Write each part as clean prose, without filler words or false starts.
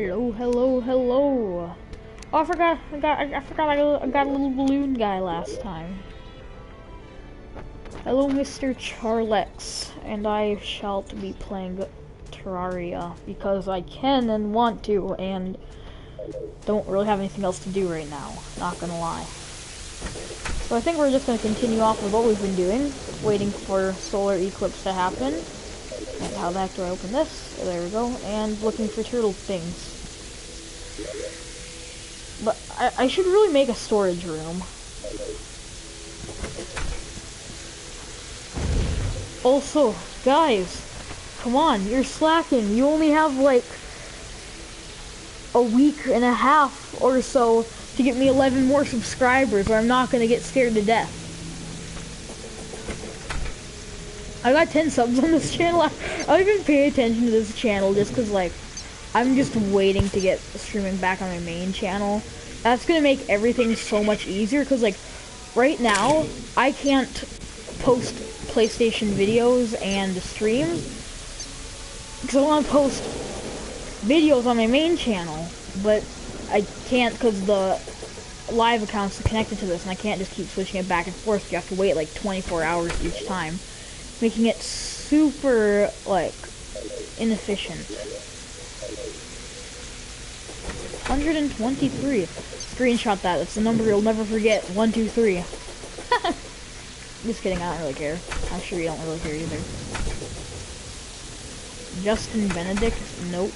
Hello, hello, hello. Oh, I forgot I got a little balloon guy last time. Hello, Mr. Charlex, and I shall be playing Terraria because I can and want to, and don't really have anything else to do right now, not gonna lie. So I think we're just gonna continue off with what we've been doing, waiting for solar eclipse to happen. And how the heck do I open this? Oh, there we go. And looking for turtle things. But I should really make a storage room. Also, guys, come on, you're slacking. You only have like a week and a half or so to get me 11 more subscribers, or I'm not gonna get scared to death. I got 10 subs on this channel. I don't even pay attention to this channel just because, like, I'm just waiting to get streaming back on my main channel. That's gonna make everything so much easier because, like, right now, I can't post PlayStation videos and streams because I want to post videos on my main channel, but I can't because the live account's connected to this and I can't just keep switching it back and forth. You have to wait like 24 hours each time, making it super, like, inefficient. 123. Screenshot that. That's the number you'll never forget. 123. Just kidding, I don't really care. I'm sure you don't really care either. Justin Benedict? Nope.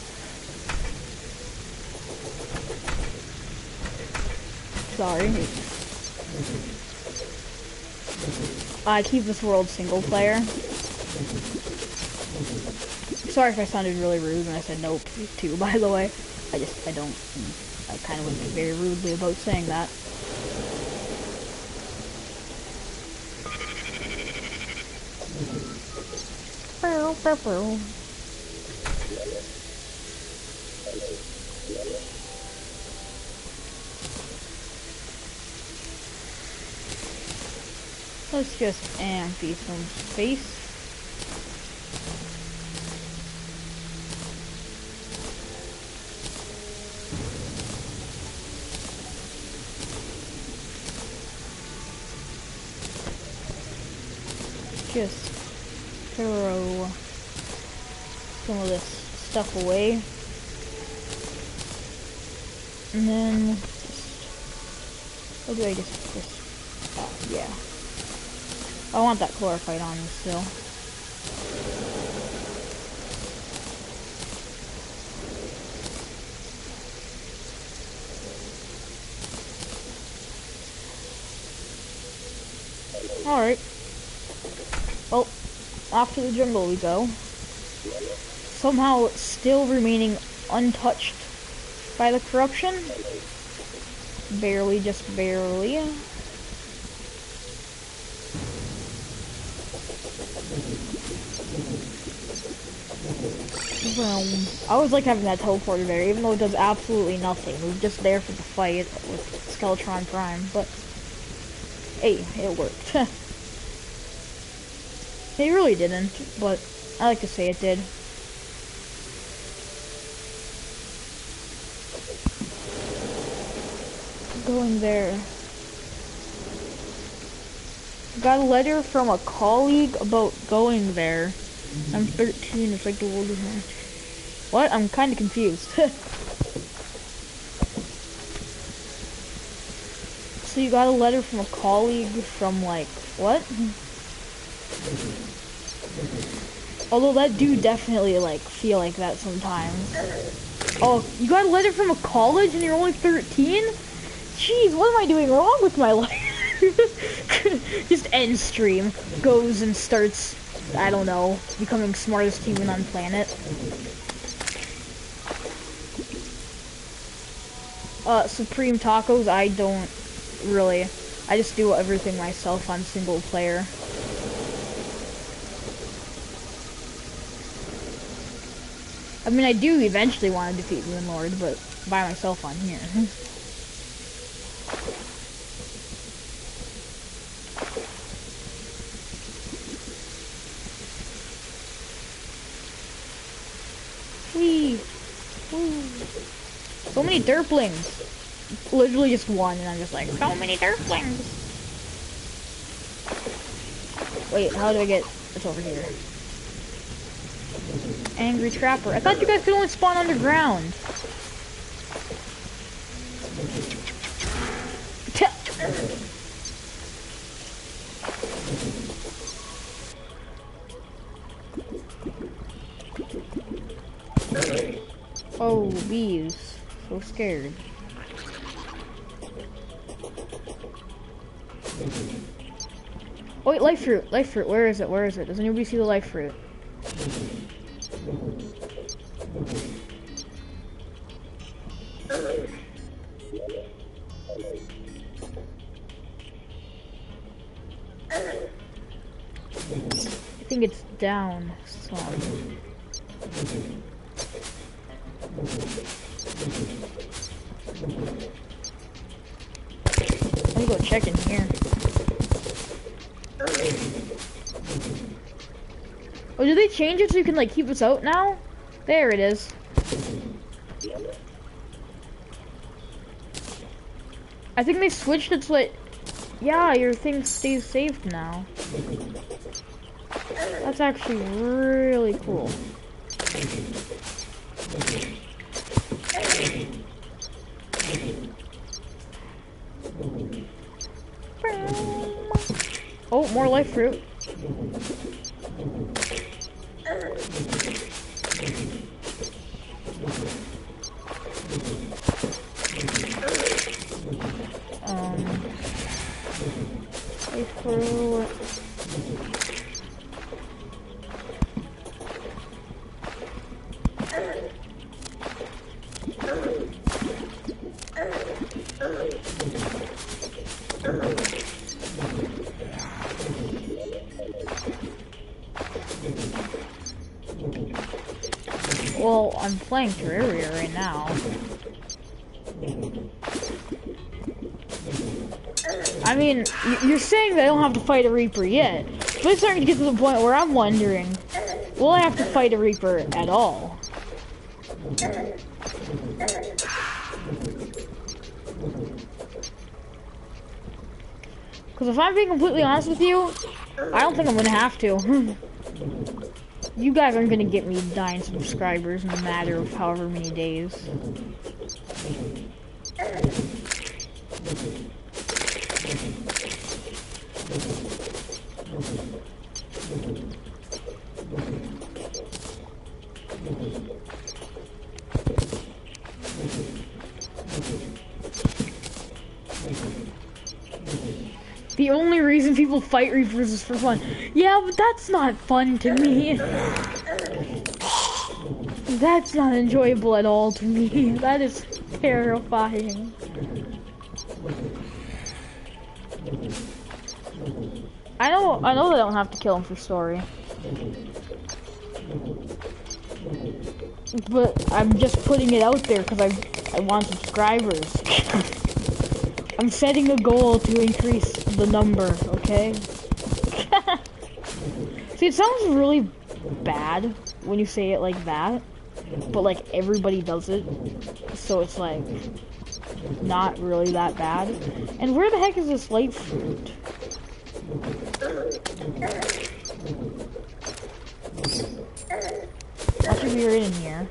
Sorry. I keep this world single player. Sorry if I sounded really rude when I said nope too, by the way. I don't. I kind of went very rudely about saying that. Let's just empty some space. Just throw some of this stuff away. And then just, what do I just yeah. I want that chlorophyte on me still. Alright. Well, off to the jungle we go. Somehow still remaining untouched by the corruption. Barely, just barely. I always like having that teleporter there, even though it does absolutely nothing. We're just there for the fight with Skeletron Prime, but hey, it worked. It really didn't, but I like to say it did. Going there. Got a letter from a colleague about going there. I'm 13, it's like the world is not. What? I'm kind of confused. So you got a letter from a colleague from, like, what? Although that do definitely, like, feel like that sometimes. Oh, you got a letter from a college and you're only 13? Jeez, what am I doing wrong with my life? Just end stream. Goes and starts, I don't know, becoming smartest human on planet. Supreme Tacos, I don't really. I just do everything myself on single player. I mean, I do eventually want to defeat Moon Lord, but by myself on here. Whee! Woo! many derplings. Literally just one, and I'm just like, so many derplings. Wait, how do I get... It's over here. Angry trapper. I thought you guys could only spawn underground. Oh, bees. So scared. Oh, wait, life fruit. Life fruit. Where is it? Where is it? Does anybody see the life fruit? I think it's down some. Let me go check in here. Oh, did they change it so you can like keep us out now? There it is. I think they switched it so that, yeah, your thing stays saved now. That's actually really cool. Oh, more life fruit. Life fruit. Well, I'm playing Terraria right now. I mean, you're saying that I don't have to fight a Reaper yet, but it's starting to get to the point where I'm wondering, will I have to fight a Reaper at all? Because if I'm being completely honest with you, I don't think I'm gonna have to. You guys aren't gonna get me 9 subscribers in a matter of however many days. The only reason people fight Reapers is for fun. Yeah, but that's not fun to me. That's not enjoyable at all to me. That is terrifying. I know that I don't have to kill him for story. But I'm just putting it out there because I want subscribers. I'm setting a goal to increase the number, okay? See, it sounds really bad when you say it like that, but like everybody does it, so it's like not really that bad. And where the heck is this light fruit? Watch if you're in here.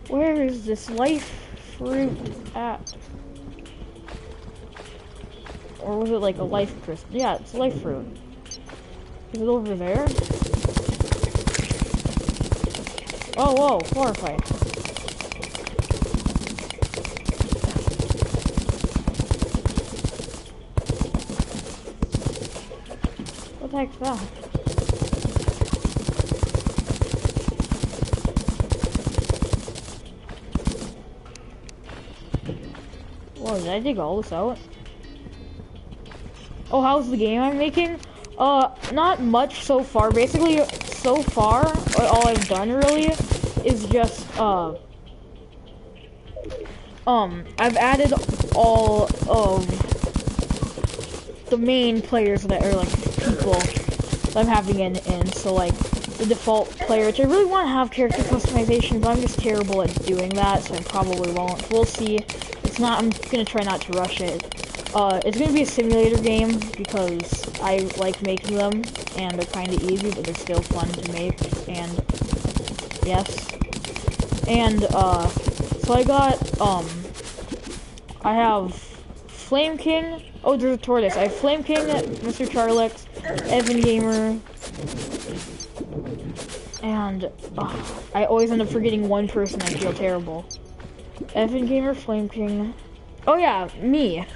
Where is this life fruit at? Or was it like a life crystal? Yeah, it's life fruit. Is it over there? Oh, whoa, firefight. What the heck's that? Whoa, did I dig all this out? Oh, how's the game I'm making? Not much so far. Basically, so far, all I've done really is just, I've added all of the main players that are like people that I'm having in. So like the default player, which I really want to have character customization, but I'm just terrible at doing that, so I probably won't. We'll see. It's not. I'm gonna try not to rush it. It's gonna be a simulator game because I like making them, and they're kind of easy, but they're still fun to make. And yes, and so I got I have Flame King. Oh, there's a tortoise. I have Flame King, Mr. Charlex, Evan Gamer, and I always end up forgetting one person. I feel terrible. Evan Gamer, Flame King. Oh yeah, me.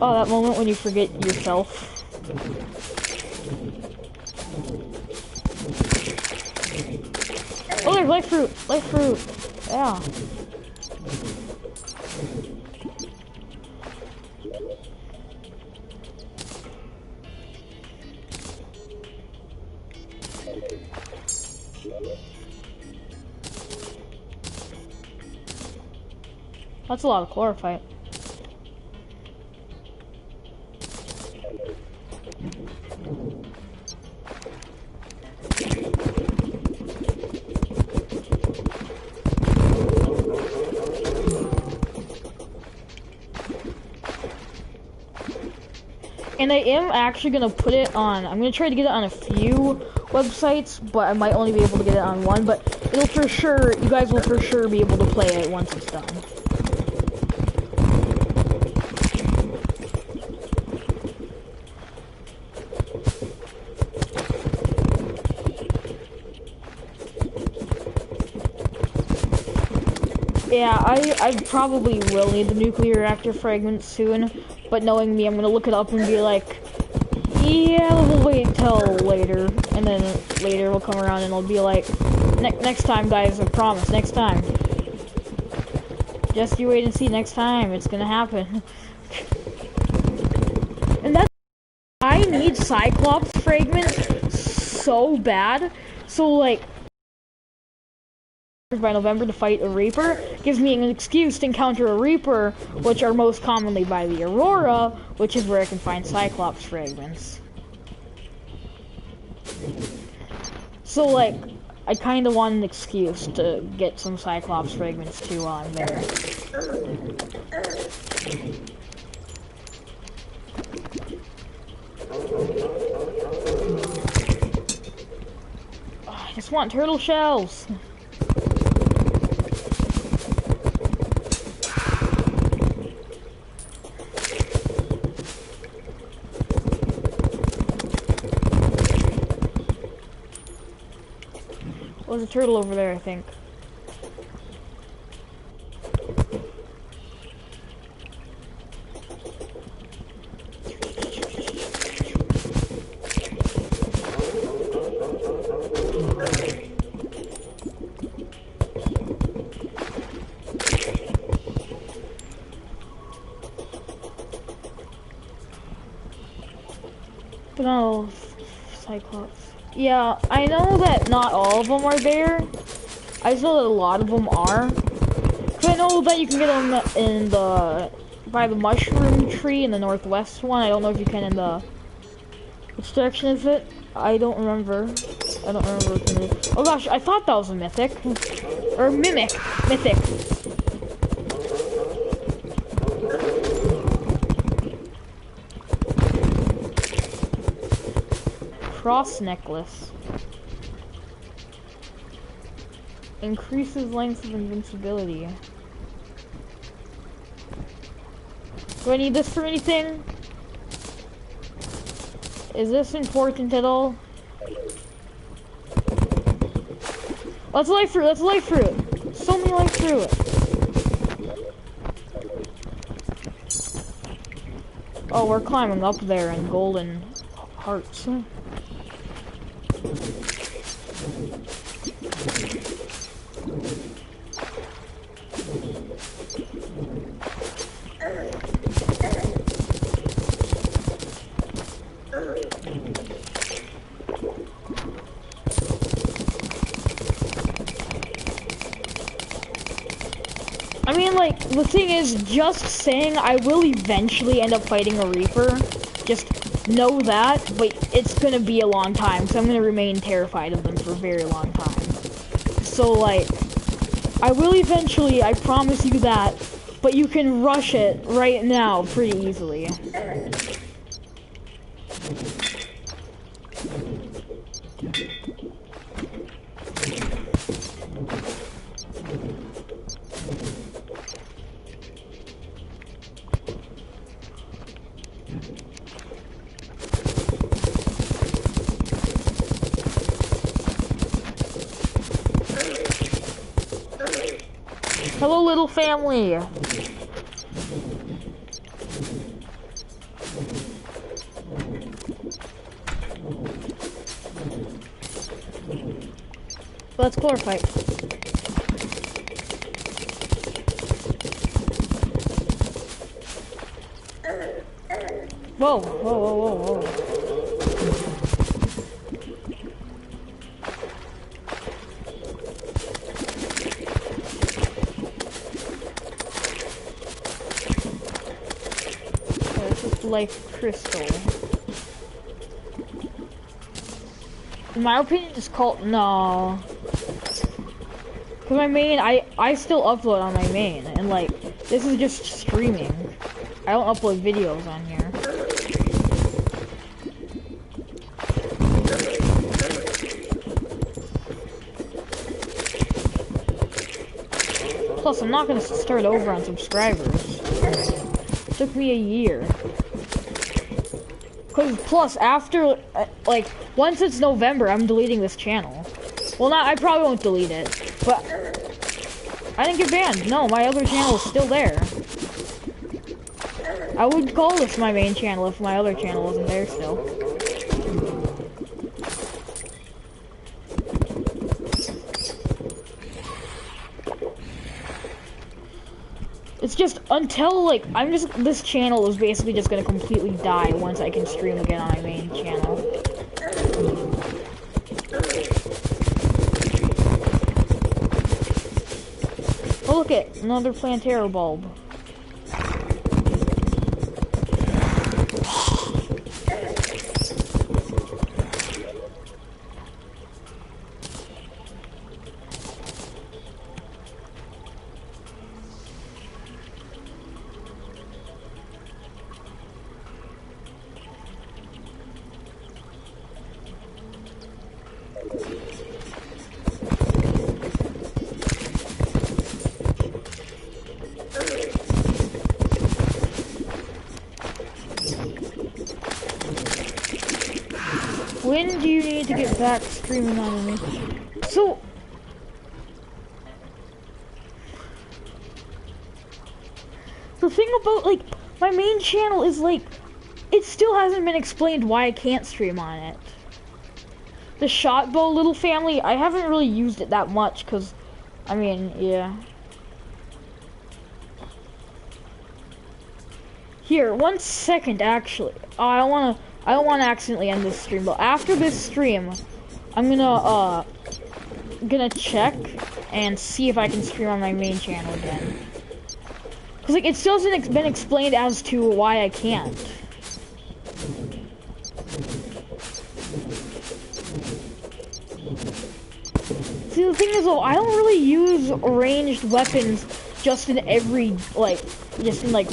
Oh, that moment when you forget yourself. Oh, there's life fruit. Life fruit. Yeah. That's a lot of chlorophyte. And I am actually gonna put it on, I'm gonna try to get it on a few websites, but I might only be able to get it on one, but it'll for sure, you guys will for sure be able to play it once it's done. Yeah, I probably will need the nuclear reactor fragments soon, but knowing me, I'm gonna look it up and be like, yeah, we'll wait until later, and then later will come around and I'll be like, next time, guys, I promise, next time. Just you wait and see, next time, it's gonna happen. And that's, I need Cyclops fragments so bad, so like, by November to fight a Reaper gives me an excuse to encounter a Reaper, which are most commonly by the Aurora, which is where I can find Cyclops fragments. So like, I kind of want an excuse to get some Cyclops fragments too while I'm there. Oh, I just want turtle shells. There's a turtle over there, I think. But no, Cyclops. Yeah, I know that not all of them are there. I just know that a lot of them are. Cause I know that you can get them in the by the mushroom tree in the northwest one. I don't know if you can in the which direction is it? I don't remember. I don't remember what it is. Oh gosh, I thought that was a mythic or mimic. Mythic. Cross necklace. Increases length of invincibility. Do I need this for anything? Is this important at all? Let's life fruit, let's life fruit. So many life fruit. Oh, we're climbing up there in golden hearts. the thing is, just saying I will eventually end up fighting a Reaper. Just know that, but it's gonna be a long time, so I'm gonna remain terrified of them for a very long time. So, like, I will eventually, I promise you that, but you can rush it right now pretty easily. Hello, little family. Let's fight. Whoa, whoa, whoa, whoa, whoa. Life crystal. In my opinion, it's called no. Cause my main, I still upload on my main, and like this is just streaming. I don't upload videos on here. Plus, I'm not gonna start over on subscribers. It took me a year. Cause plus after like once it's November, I'm deleting this channel. Well, I probably won't delete it, but I didn't get banned. No, my other channel is still there. I would call this my main channel if my other channel wasn't there still. It's just until like this channel is basically just gonna completely die once I can stream again on my main channel. Oh, look at another Plantera bulb. When do you need to get back streaming on me? So, the thing about like my main channel is like it still hasn't been explained why I can't stream on it. The shot bow little family, I haven't really used it that much because I mean, yeah. Here, 1 second actually. Oh, I don't wanna accidentally end this stream, but after this stream, I'm gonna check and see if I can stream on my main channel again. Cause like it still hasn't been explained as to why I can't. See, the thing is though, I don't really use ranged weapons just in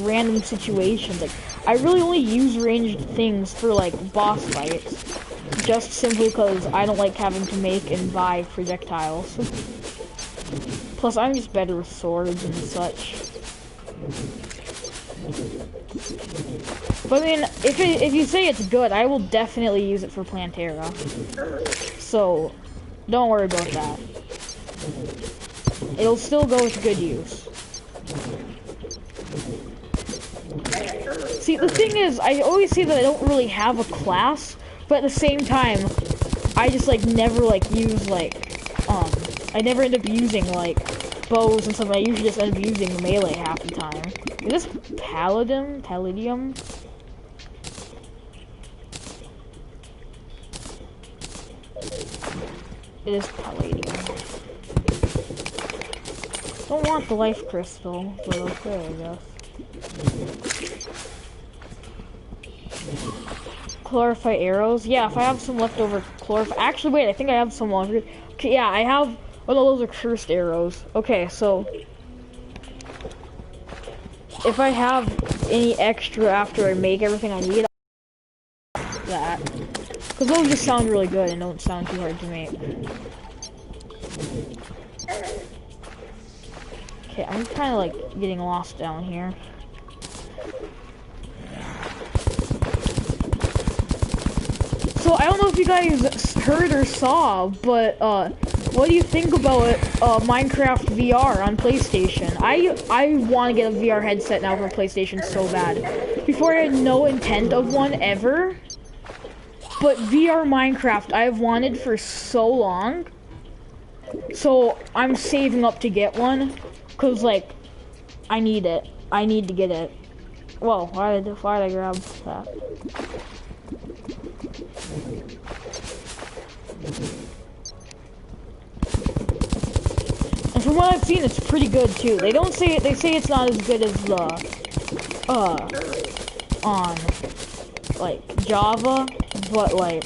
random situations. Like, I really only use ranged things for like boss fights, just simply because I don't like having to make and buy projectiles. Plus, I'm just better with swords and such. But I mean, if you say it's good, I will definitely use it for Plantera. So, don't worry about that. It'll still go with good use. See, the thing is, I always say that I don't really have a class, but at the same time, I just like never like use I never end up using like bows and stuff. I usually just end up using melee half the time. Is this palladium? It is palladium. Don't want the life crystal, but okay, I guess. Chlorophyte arrows. Yeah, if I have some leftover chlorophyte. Actually, wait, I think I have some longer. Okay, yeah, I have. Oh no, those are cursed arrows. Okay, so if I have any extra after I make everything I need, I'll do that. Because those just sound really good and don't sound too hard to make. Okay, I'm kind of like getting lost down here. So I don't know if you guys heard or saw, but what do you think about Minecraft VR on PlayStation? I want to get a VR headset now for PlayStation so bad. Before I had no intent of one ever, but VR Minecraft I have wanted for so long. So I'm saving up to get one, cause like I need it. I need to get it. Whoa, why did I grab that? And from what I've seen, it's pretty good too. They say it's not as good as the on like Java, but like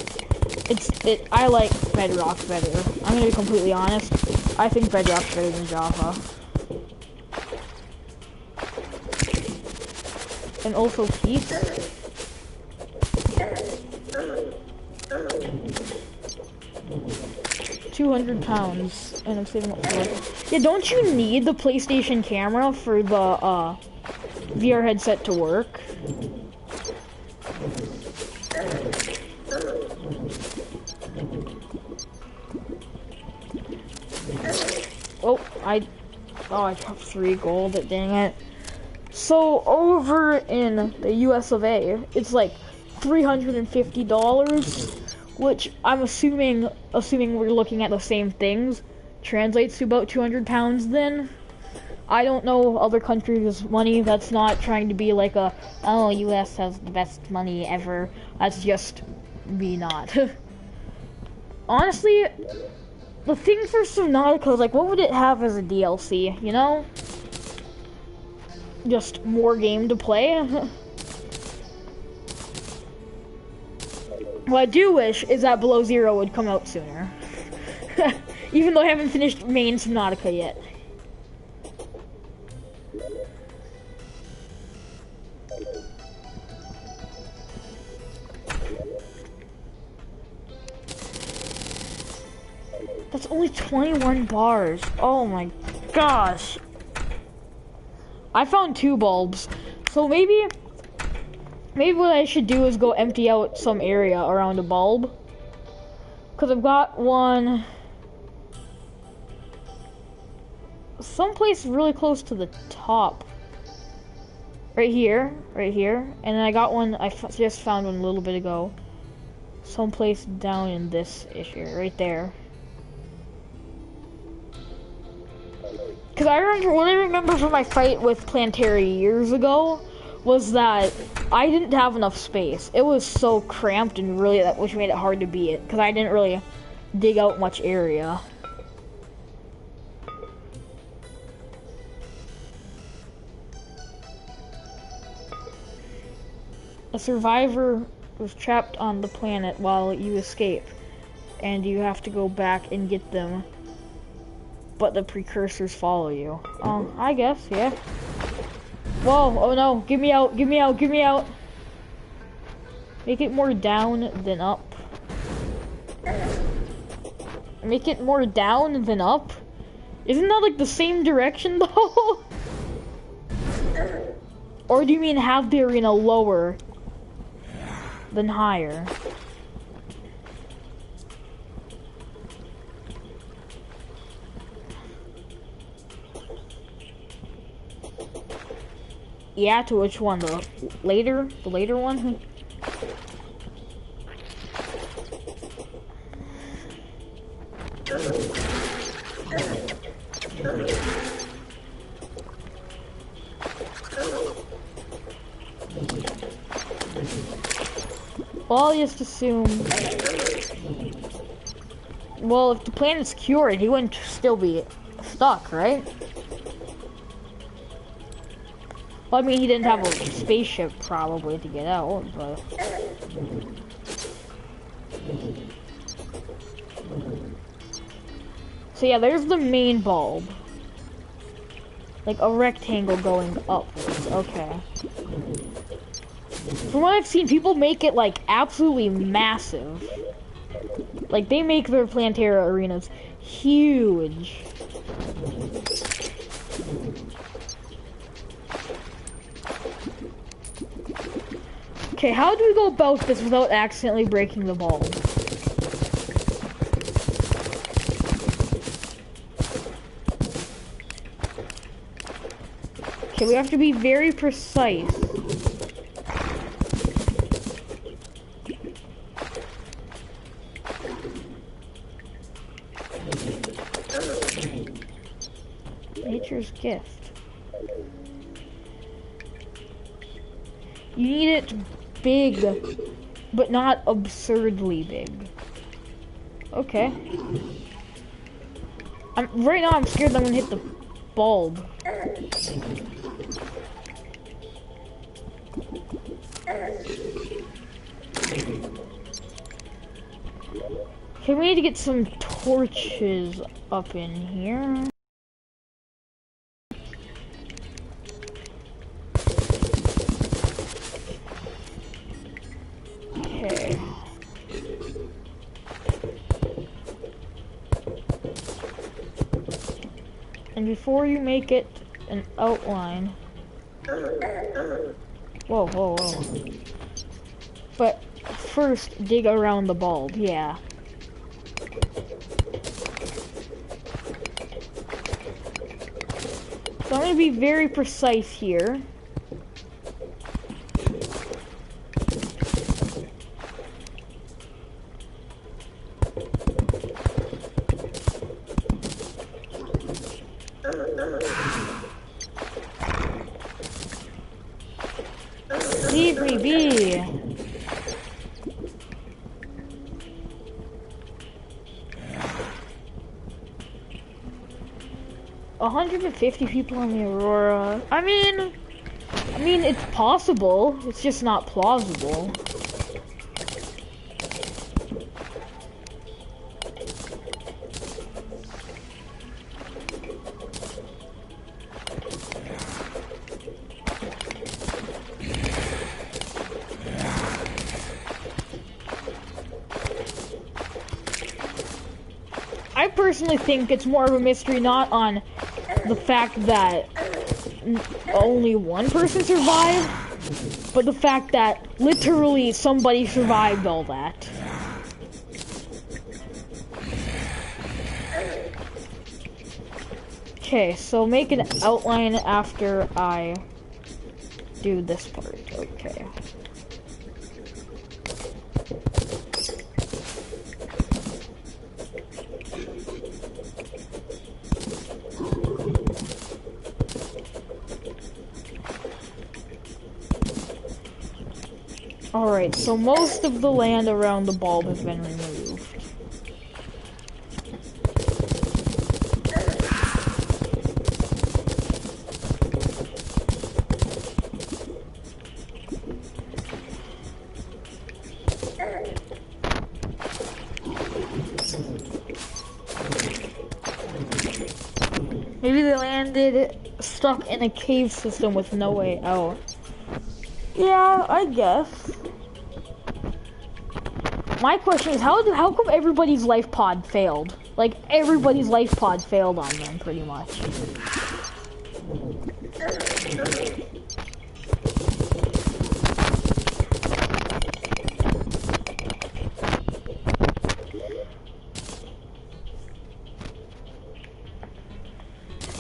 I like Bedrock better. I'm gonna be completely honest. I think Bedrock's better than Java. And also peace. £200, and I'm saving up for it. Yeah, don't you need the PlayStation camera for the VR headset to work? Oh, I dropped 3 gold, dang it. So over in the US of A, it's like $350, which I'm assuming we're looking at the same things, translates to about £200 then. I don't know other countries' money. That's not trying to be like oh, US has the best money ever. That's just me not. Honestly, the thing for Subnautica is like, what would it have as a DLC, you know? Just more game to play. What I do wish is that Below Zero would come out sooner. Even though I haven't finished main Subnautica yet. That's only 21 bars. Oh my gosh. I found 2 bulbs. So maybe what I should do is go empty out some area around a bulb. Because I've got one someplace really close to the top. Right here. And then I got one, just found one a little bit ago. Someplace down in this issue, right there. Because what I remember from my fight with Plantaria years ago was that I didn't have enough space. It was so cramped and really, which made it hard to beat it, because I didn't really dig out much area. A survivor was trapped on the planet while you escape, and you have to go back and get them. But the precursors follow you. I guess, yeah. Whoa, oh no, get me out. Make it more down than up. Make it more down than up? Isn't that like the same direction though? Or do you mean have the arena lower than higher? Yeah, to which one? The later one? Well, I'll just assume... Well, if the planet's cured, he wouldn't still be stuck, right? I mean, he didn't have a spaceship probably to get out, but... So yeah, there's the main bulb. Like a rectangle going upwards, okay. From what I've seen, people make it like absolutely massive. Like they make their Plantera arenas huge. Okay, how do we go about this without accidentally breaking the bulb? Okay, we have to be very precise. Nature's gift. You need it big, but not absurdly big. Okay. Right now I'm scared that I'm gonna hit the bulb. Okay, we need to get some torches up in here. Okay. And before you make it an outline... Whoa, whoa, whoa. But first, dig around the bulb, yeah. So I'm gonna be very precise here. Leave me be. $150 people on the Aurora. I mean, it's possible. It's just not plausible. I personally think it's more of a mystery, not on the fact that only one person survived, but the fact that literally somebody survived all that. Okay, so make an outline after I do this part. Okay. Alright, so most of the land around the bulb has been removed. Maybe they landed stuck in a cave system with no way out. Yeah, I guess. My question is, how come everybody's life pod failed? Like, everybody's life pod failed on them, pretty much.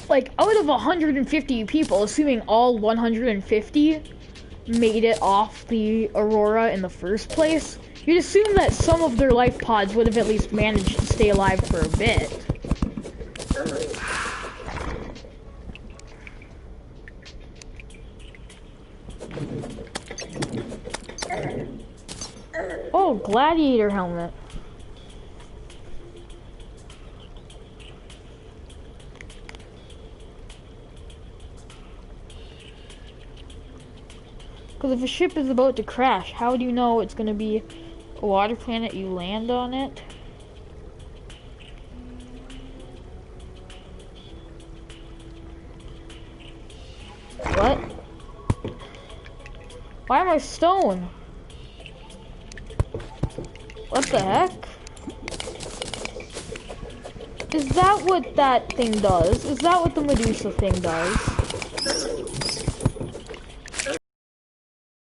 Like, out of 150 people, assuming all 150 made it off the Aurora in the first place, you'd assume that some of their life pods would have at least managed to stay alive for a bit. Oh, gladiator helmet. Because if a ship is about to crash, how do you know it's gonna be a water planet? You land on it. What? Why am I stone? What the heck? Is that what that thing does? Is that what the Medusa thing does?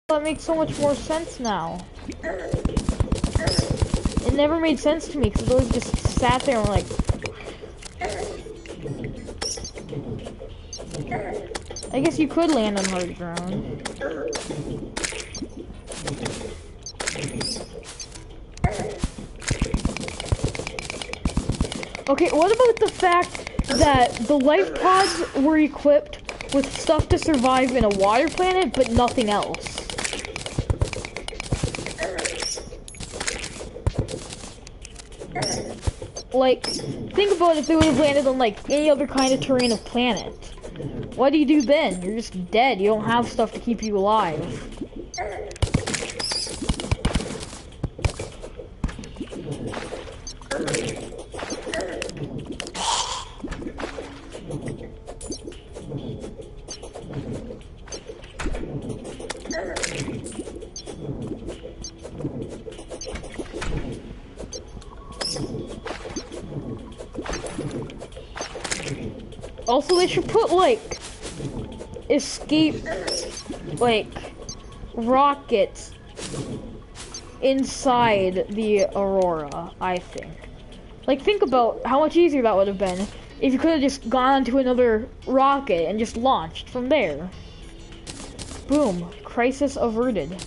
That makes so much more sense now. It never made sense to me because it always just sat there and like... I guess you could land on hard ground. Okay, what about the fact that the life pods were equipped with stuff to survive in a water planet, but nothing else? Like, think about if they would have landed on, like, any other kind of terrain of planet. What do you do then? You're just dead. You don't have stuff to keep you alive. Also, they should put, like, escape, like, rockets inside the Aurora, I think. Like, think about how much easier that would have been if you could have just gone onto another rocket and just launched from there. Boom. Crisis averted.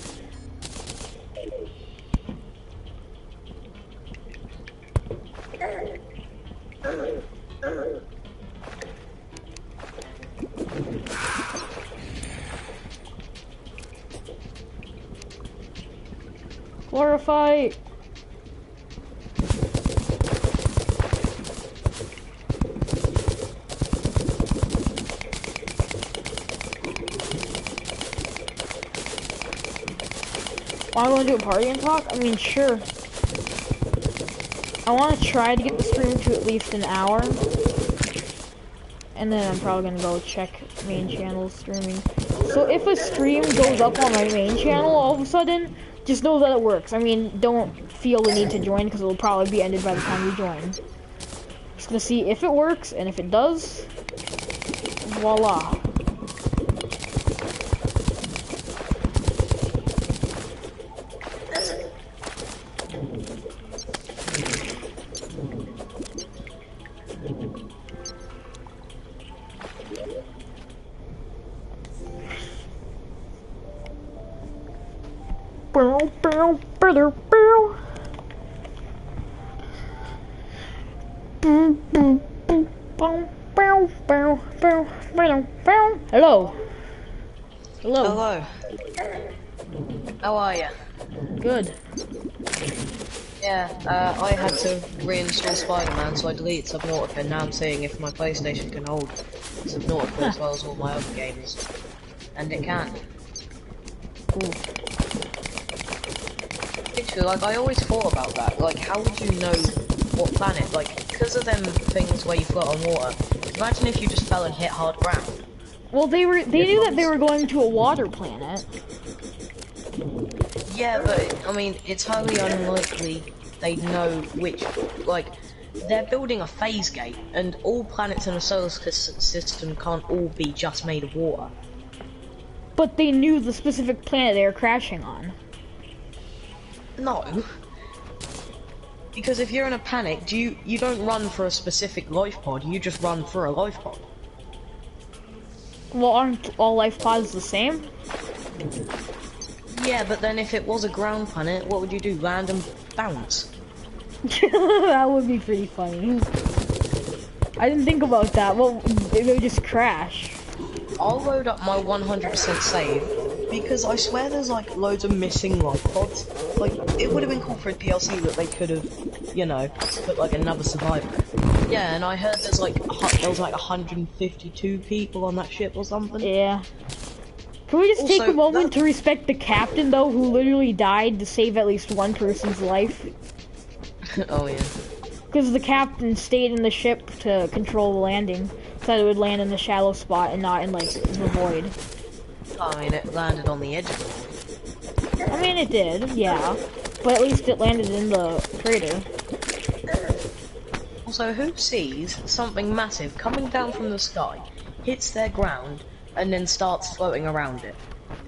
Glorify. I want to do a party and talk? I mean, sure. I want to try to get the stream to at least an hour. And then I'm probably going to go check main channel streaming. So if a stream goes up on my main channel all of a sudden, just know that it works. I mean, don't feel the need to join because it will probably be ended by the time you join. Just going to see if it works, and if it does, voila. Hello. Hello. Hello. How are you? Good. Yeah, I had to reinstall Spider-Man, so I deleted Subnautica, and now I'm seeing if my PlayStation can hold Subnautica as well as all my other games. And it can. Cool. Literally, like, I always thought about that. Like, how would you know what planet? Like, because of them things where you float on water, imagine if you just fell and hit hard ground. Well, they knew that they were going to a water planet. Yeah, but, I mean, it's highly unlikely they'd know which, like, they're building a phase gate, and all planets in the solar system can't all be just made of water. But they knew the specific planet they were crashing on. No. Because if you're in a panic, you don't run for a specific life pod, you just run for a life pod. Well, aren't all life pods the same? Yeah, but then if it was a ground planet, what would you do? Land and bounce? That would be pretty funny. I didn't think about that. Well, they would just crash. I'll load up my 100% save, because I swear there's like loads of missing life pods. Like, it would have been cool for a DLC that they could have, you know, put like another survivor. Yeah, and I heard there was like 152 people on that ship or something. Yeah. Can we just take Also, a moment to respect the captain, though, who literally died to save at least one person's life? Oh yeah. Because the captain stayed in the ship to control the landing, so that it would land in the shallow spot and not in, like, the void. I mean, it landed on the edge of the void. I mean, it did, yeah. But at least it landed in the crater. Also, who sees something massive coming down from the sky, hits their ground, and then starts floating around it?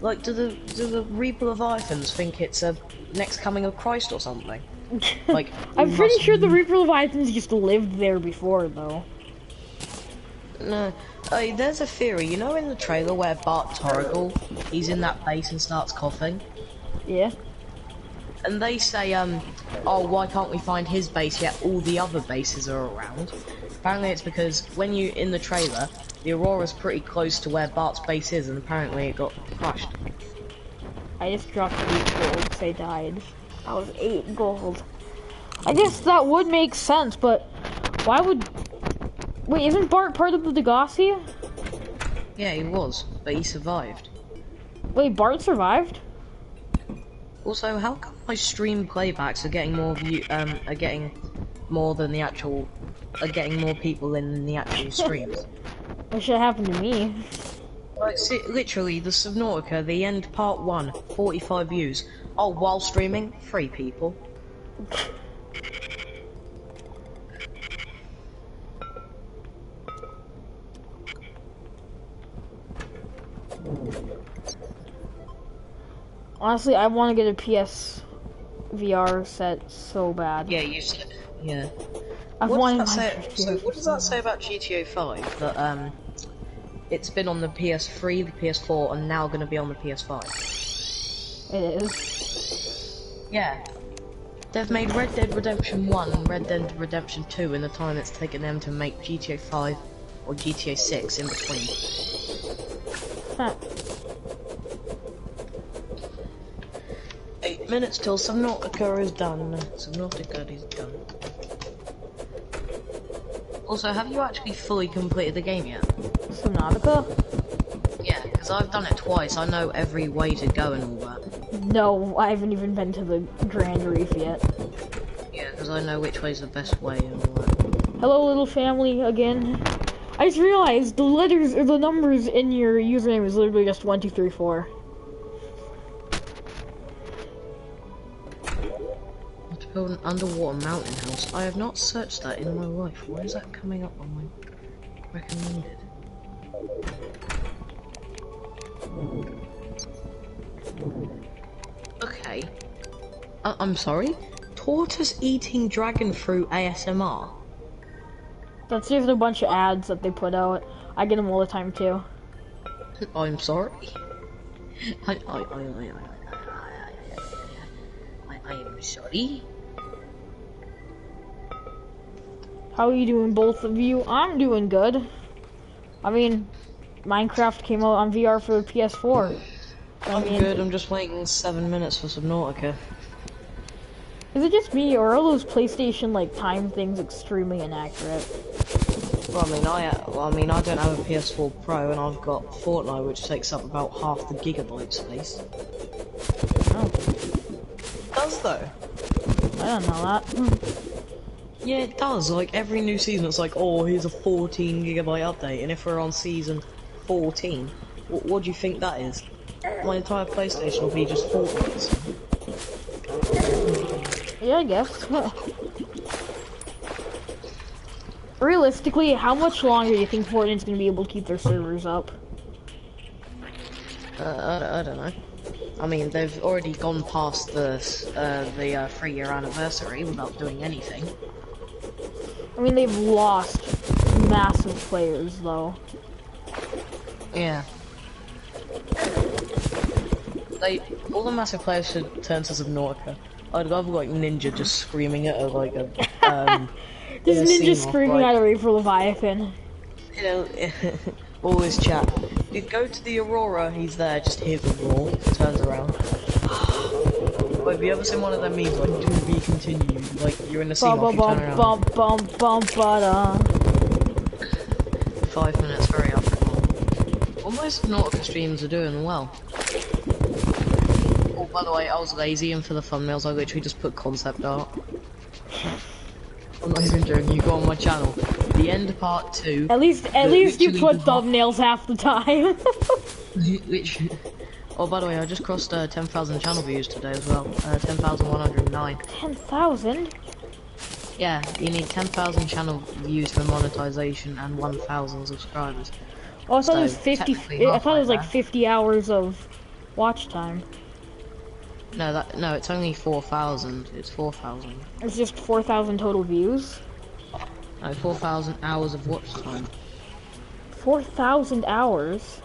Like, do the Reaper Leviathans think it's a next coming of Christ or something? Like, I'm pretty sure the Reaper Leviathans just lived there before, though. No, there's a theory. You know, in the trailer where Bart Torrigal, he's in that base and starts coughing. Yeah. And they say, oh, why can't we find his base yet all the other bases are around? Apparently it's because when you, in the trailer, the Aurora's pretty close to where Bart's base is, and apparently it got crushed. I just dropped 8 gold because I died. That was 8 gold. I guess that would make sense, but why would... Wait, isn't Bart part of the Degassi? Yeah, he was, but he survived. Wait, Bart survived? Also, how come my stream playbacks are getting more are getting more than the actual, are getting more people in the actual streams? What should happen to me? Like, see, literally, the Subnautica, the end part 1, 45 views. Oh, while streaming, 3 people. Honestly, I want to get a PS VR set so bad. Yeah, you said, yeah. What does that say about GTA 5? That, it's been on the PS3, the PS4, and now going to be on the PS5. It is. Yeah. They've made Red Dead Redemption 1 and Red Dead Redemption 2 in the time it's taken them to make GTA 5 or GTA 6 in between. Huh. 8 minutes till Subnautica is done. Subnautica is done. Also, have you actually fully completed the game yet? Subnautica? Yeah, because I've done it twice. I know every way to go and all that. No, I haven't even been to the Grand Reef yet. Yeah, because I know which way's the best way and all that. Hello, little family, again. I just realized the letters or the numbers in your username is literally just 1, 2, 3, 4. To build an underwater mountain house. I have not searched that in my life. Why is that coming up on my recommended? Okay. I'm sorry? Tortoise eating dragon fruit ASMR? That's just a bunch of ads that they put out. I get them all the time too. I'm sorry. I am sorry. How are you doing, both of you? I'm doing good. I mean, Minecraft came out on VR for the PS4. I'm good, I'm just waiting 7 minutes for Subnautica. Is it just me, or are those PlayStation, like, time things extremely inaccurate? Well, I mean, I don't have a PS4 Pro, and I've got Fortnite, which takes up about half the gigabyte space. Oh. It does, though. I don't know that. Yeah, it does. Like, every new season, it's like, oh, here's a 14 gigabyte update, and if we're on season 14, what do you think that is? My entire PlayStation will be just Fortnite. Yeah, I guess. Realistically, how much longer do you think Fortnite's gonna be able to keep their servers up? I don't know. I mean, they've already gone past the 3-year anniversary without doing anything. I mean, they've lost massive players, though. Yeah. All the massive players should turn to Subnautica. I'd love like Ninja just screaming at her like a Just Ninja screaming at a Reaper Leviathan. You know, always chat. You go to the Aurora, he's there, just hears the roar, turns around. Wait, have you ever seen one of them memes like to be continued? Like you're in a scene off, you turn around. 5 minutes, hurry up. What am I most of Nautica streams are doing well. Oh, by the way, I was lazy, and for the thumbnails, I literally just put concept art. I'm not even joking. You go on my channel. The end of part 2. At least you put the thumbnails half the time. literally. Oh, by the way, I just crossed 10,000 channel views today as well. 10,109. 10,000? Yeah, you need 10,000 channel views for monetization and 1,000 subscribers. Oh, I thought it was So, 50. technically I thought it was like halfway 50 hours of watch time. there. No, it's only 4,000. It's 4,000. It's just 4,000 total views. No, 4,000 hours of watch time. 4,000 hours.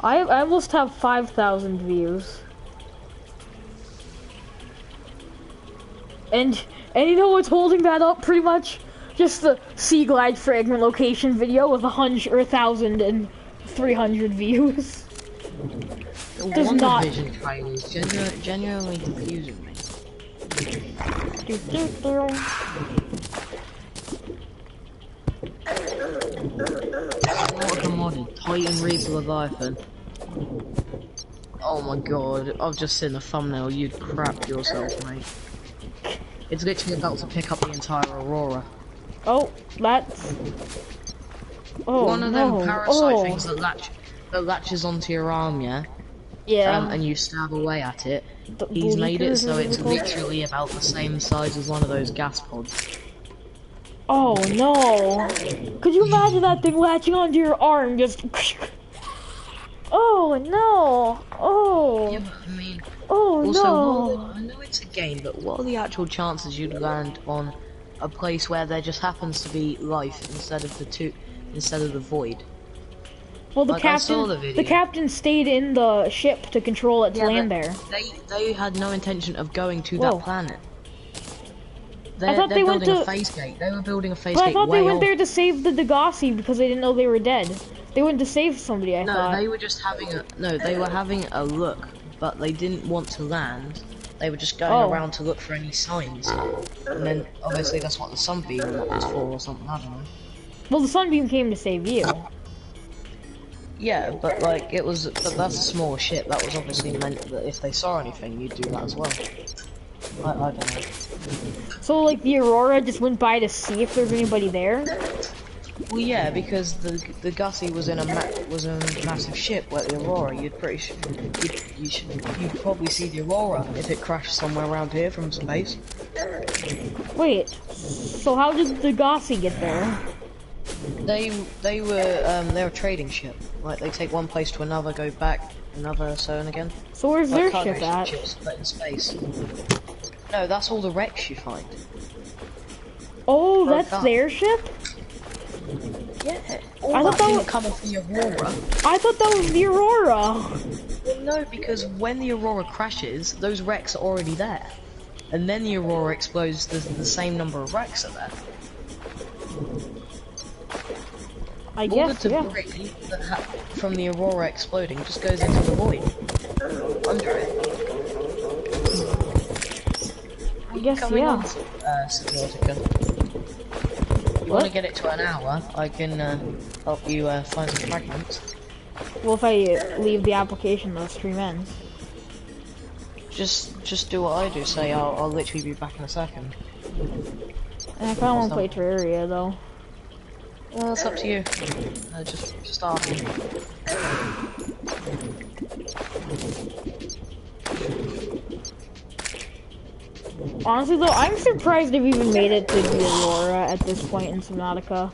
I almost have 5,000 views. And you know what's holding that up pretty much? Just the Sea Glide fragment location video with 1,300 views. Does not. Vision trailers genuinely confusing me. What a modded Titan Reaper Leviathan. Oh my god, I've just seen the thumbnail, you'd crap yourself, mate. It's literally about to pick up the entire Aurora. Oh, that's... Oh, One of no. them parasite things that latches onto your arm, yeah? Yeah. And you stab away at it. The He's made it bleakers, so or it's whatever it's literally about the same size as one of those gas pods. Oh no! Could you imagine that thing latching onto your arm just... Oh no! Oh! Yeah, but I mean... Oh Also, no! I know it's a game, but what are the actual chances you'd land on a place where there just happens to be life instead of the void? Well, the Like, I saw the video. captain stayed in the ship to control it to land there. They had no intention of going to Whoa. that planet. I thought they went building to- a phase gate. They were building a phase But gate. I thought they way went off. there to save the Degassi because they didn't know they were dead. They went to save somebody, I No, thought. they were just having a they were having a look, but they didn't want to land. They were just going around to look for any signs. And then obviously that's what the sunbeam was for or something, I don't know. Well, the Sunbeam came to save you. Yeah, but like but that's a small ship. That was obviously meant that if they saw anything, you'd do that as well. I don't know. So, like, the Aurora just went by to see if there's anybody there? Well, yeah, because the Gussie was in a massive ship like the Aurora. You'd probably see the Aurora if it crashed somewhere around here from space. Wait, so how did the Degassi get there? They were a trading ship. Like they take one place to another, go back another, so and again. So where's Like their cargo ship at? ships, but in space. No, that's all the wrecks you find. Oh, Like that's that. their ship? Yeah. I thought that was... come off the Aurora. I thought that was the Aurora. Well, no, because when the Aurora crashes, those wrecks are already there. And then the Aurora explodes, the same number of wrecks are there. I All guess, the yeah. debris from the Aurora exploding just goes into the void. Under it. I guess, Coming yeah. on, Subnautica. If you want to get it to an hour, I can help you find some fragments. Well, if I leave the application, the stream ends. Just do what I do. Say I'll literally be back in a second. And I kinda wanna play Terraria, though. Well, it's up to you. Just ask me. Honestly, though, I'm surprised they've even made it to the Aurora at this point in Subnautica.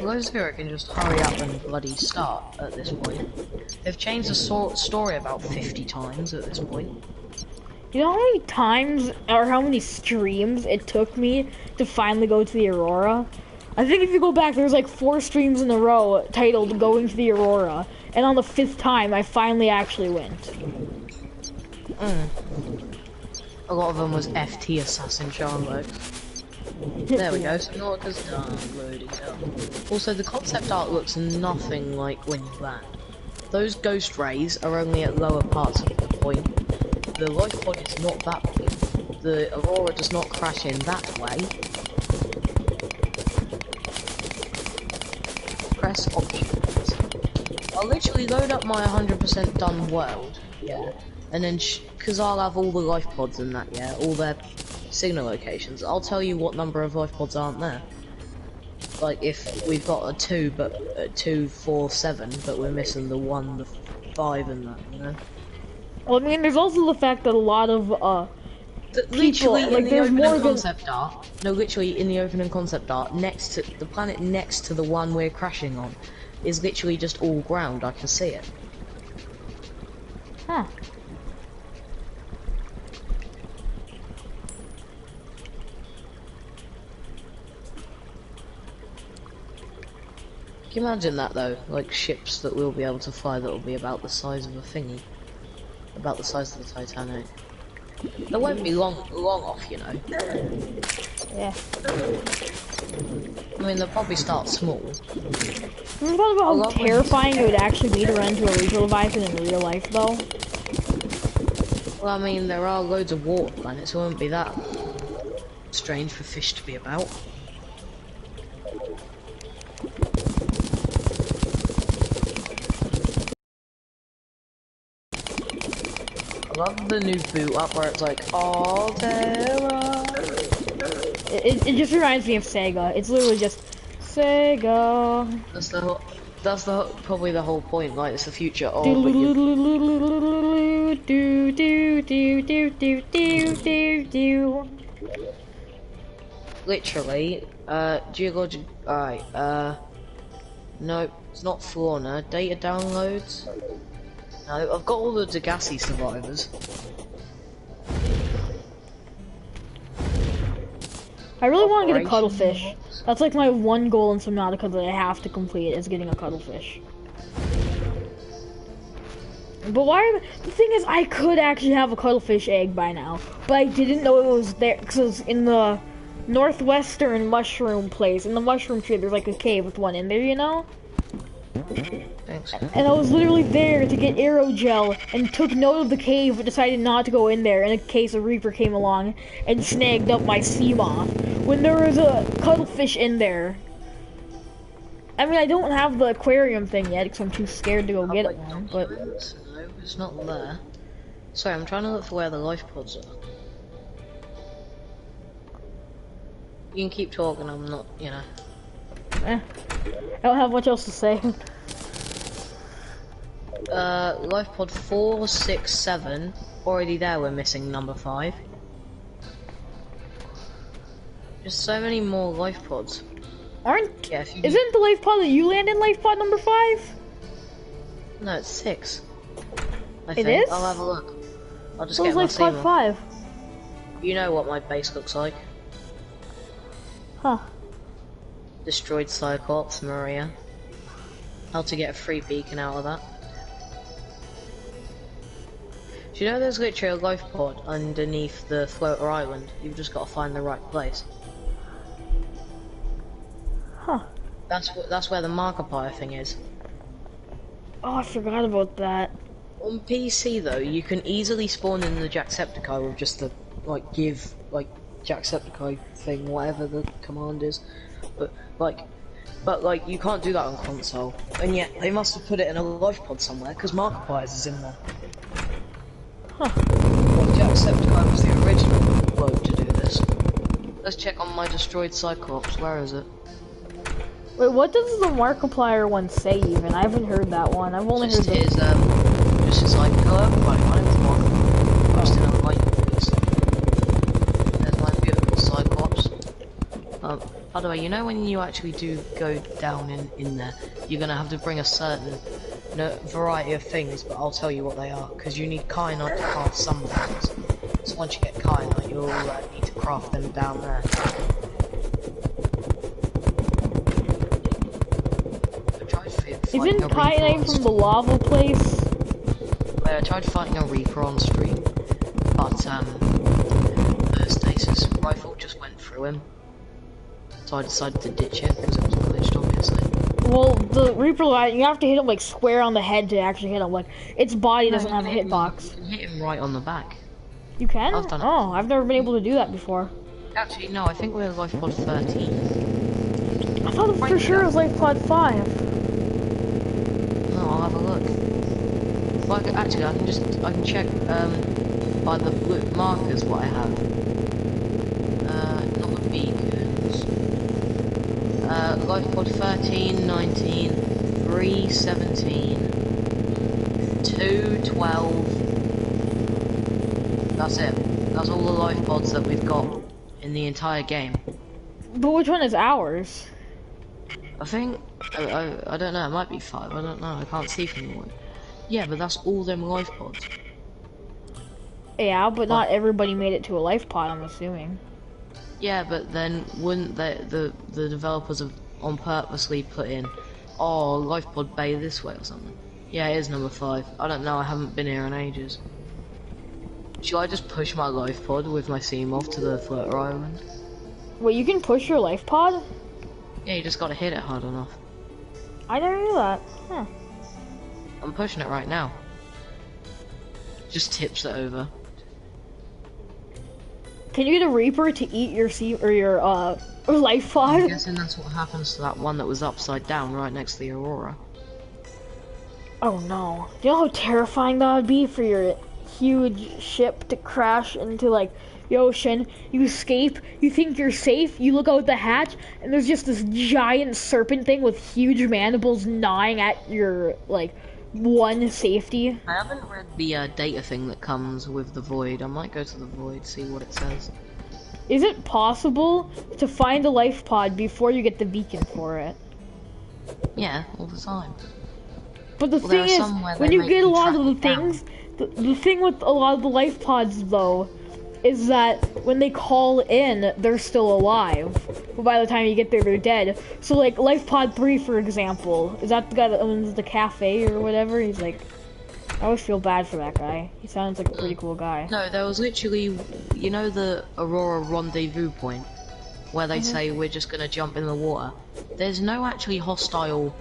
Those here can just hurry up and bloody start at this point. They've changed the story about 50 times at this point. You know how many times, or how many streams it took me to finally go to the Aurora? I think if you go back, there's like 4 streams in a row titled Going to the Aurora. And on the 5th time, I finally actually went. A lot of them was FT Assassin Charlotte. There we go, so Nautica's done, loading up. Also, the concept art looks nothing like when you land. Those ghost rays are only at lower parts of the point. The life pod is not that point. The Aurora does not crash in that way. press options, I'll literally load up my 100% done world, yeah, and then because I'll have all the life pods and that, yeah, all their signal locations, I'll tell you what number of life pods aren't there. Like if we've got a 2, but 2, 4, 7, but we're missing the 1, the 5, and that, you know. Well, I mean, there's also the fact that a lot of people, Literally in like, the there's more opening than. concept art. No, literally in the opening concept art, next to the planet next to the one we're crashing on, is literally just all ground. I can see it. Huh. Can you imagine that though? Like ships that we'll be able to fly that will be about the size of a thingy, about the size of the Titanic. They won't be long off, you know. Yeah. I mean, they'll probably start small. Have you thought about how terrifying it would actually be to run into a Reaper Leviathan in real life, though? Well, I mean, there are loads of water planets, so it won't be that strange for fish to be about. I love the new boot up where it's like, all Terra. It just reminds me of Sega. It's literally just Sega. That's probably the whole point. Like, it's the future. Oh, Do but you do do do do do do do do. literally, geologic. Alright, no, it's not fauna. Data downloads. No, I've got all the Degassi survivors. I really want to get a cuttlefish. That's like my one goal in Subnautica that I have to complete is getting a cuttlefish. But why? The thing is, I could actually have a cuttlefish egg by now, but I didn't know it was there because it was in the northwestern mushroom place. In the mushroom tree, there's like a cave with one in there, you know. Thanks. And I was literally there to get aerogel and took note of the cave but decided not to go in there in case a Reaper came along and snagged up my sea moth when there was a cuttlefish in there. I mean, I don't have the aquarium thing yet because I'm too scared to go get one, but... No, it's not there. Sorry, I'm trying to look for where the life pods are. You can keep talking, I'm not, you know. I don't have much else to say. Life pod 4, 6, 7. Already there, we're missing number 5. There's so many more life pods. Yeah, isn't the life pod that you land in life pod number 5? No, it's 6. It is? I'll have a look. I'll just so get my life pod 5. You know what my base looks like. Huh. Destroyed Cyclops, Maria. How to get a free beacon out of that. Do you know there's literally a life pod underneath the floater island? You've just got to find the right place. Huh. That's where the Markiplier thing is. Oh, I forgot about that. On PC though, you can easily spawn in the Jacksepticeye with just the give Jacksepticeye thing, whatever the command is. But you can't do that on console. And yet they must have put it in a life pod somewhere because Markiplier's is in there. Huh. Well, Jacksepticeye was the original bloke to do this. Let's check on my destroyed Cyclops. Where is it? Wait, what does the Markiplier one say even? I haven't heard that one. I've only heard just his like, hello everybody, my name's Markiplier. Just in a light please. There's my beautiful Cyclops. By the way, you know when you actually do go down in there, you're gonna have to bring a certain variety of things, but I'll tell you what they are, because you need kyanite to craft some things. So once you get kyanite, you'll need to craft them down there. Isn't kyanite from the lava place? I tried fighting a Reaper on stream, but the stasis rifle just went through him. So I decided to ditch it because it was glitched, obviously. Well, the Reaper, you have to hit him like square on the head to actually hit him. Like its body doesn't have a hitbox. You can hit him right on the back. You can? I've done it. Oh, I've never been able to do that before. Actually, no. I think we're life pod 13. I thought for sure it was life pod 5. Well, actually, I can check by the blue markers what I have. Not the beacons. Life pod 13, 19, 3, 17, 2, 12. That's it. That's all the life pods that we've got in the entire game. But which one is ours? I think, I don't know, it might be 5, I don't know, I can't see from the one. Yeah, but that's all them life pods. Yeah, but not everybody made it to a life pod, I'm assuming. Yeah, but then wouldn't the developers have on purposely put in, oh, life pod bay this way or something? Yeah, it is number 5. I don't know, I haven't been here in ages. Should I just push my life pod with my seam off to the floater island? Wait, you can push your life pod? Yeah, you just gotta hit it hard enough. I never knew that. Huh. I'm pushing it right now. Just tips it over. Can you get a Reaper to eat your your life pod? I'm guessing that's what happens to that one that was upside down right next to the Aurora. Oh no. Do you know how terrifying that would be for your huge ship to crash into like the ocean? You escape, you think you're safe, you look out the hatch, and there's just this giant serpent thing with huge mandibles gnawing at your like one safety. I haven't read the data thing that comes with the void. I might go to the void, see what it says. Is it possible to find a life pod before you get the beacon for it? Yeah, all the time. But the thing is, when you get a lot of the things, the thing with a lot of the life pods though, is that when they call in, they're still alive. But by the time you get there, they're dead. So like Life Pod 3, for example, is that the guy that owns the cafe or whatever? He's like, I always feel bad for that guy. He sounds like a pretty cool guy. No, there was literally, you know the Aurora rendezvous point, where they say we're just gonna jump in the water. There's no actually hostile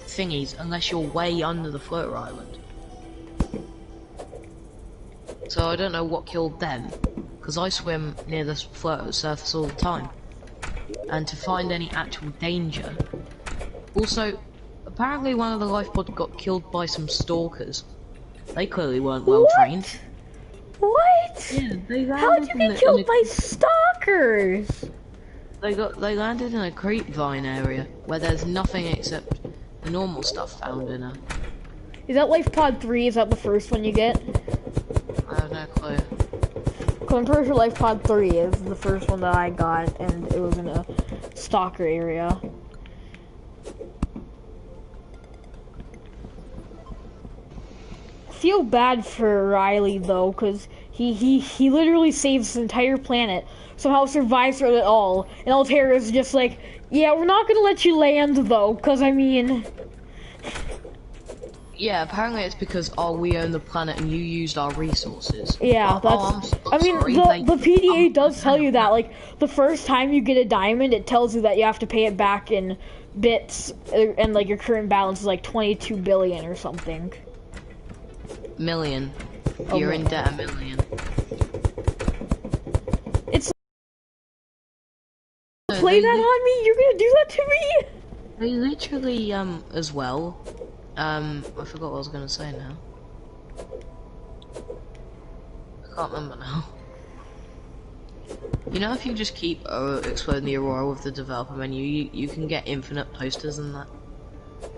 thingies unless you're way under the floater island. So I don't know what killed them, because I swim near the floater surface all the time. And to find any actual danger. Also, apparently one of the lifeboats got killed by some stalkers. They clearly weren't well trained. What? Yeah, they landed How did you get killed by stalkers? They landed in a creep vine area where there's nothing except the normal stuff found in her. Is that Life Pod 3? Is that the first one you get? I have no clue. I'm pretty sure Life Pod 3 is the first one that I got, and it was in a stalker area. Feel bad for Riley though, because he literally saves this entire planet, somehow survives through it all, and Altair is just like, yeah, we're not gonna let you land though, because I mean... Yeah, apparently it's because, oh, we own the planet and you used our resources. Yeah, that's... I mean, the PDA does tell you that, like, the first time you get a diamond, it tells you that you have to pay it back in bits, and, like, your current balance is, like, 22 billion or something. Million. You're in debt a million. It's... Play that on me? You're gonna do that to me? They literally, as well... I forgot what I was gonna say now. I can't remember now. You know, if you just keep exploding the Aurora with the developer menu, you can get infinite posters and that.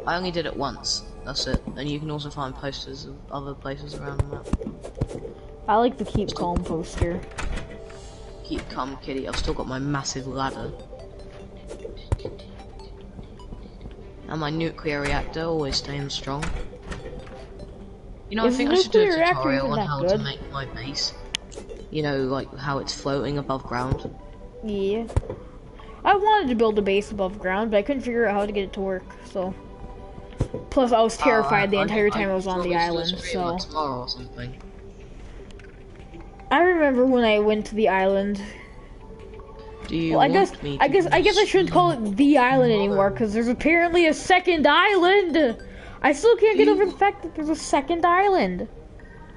I only did it once, that's it. And you can also find posters of other places around the map. I like the Keep Calm poster. Keep calm, kitty. I've still got my massive ladder. And my nuclear reactor always staying strong. You know, I think I should do a tutorial on how to make my base. You know, like how it's floating above ground. Yeah. I wanted to build a base above ground, but I couldn't figure out how to get it to work, so... Plus, I was terrified the entire time I was on the island, so... Tomorrow or something. I remember when I went to the island... Do you I guess I shouldn't call it the island anymore, because there's apparently a second island. I still can't get over the fact that there's a second island.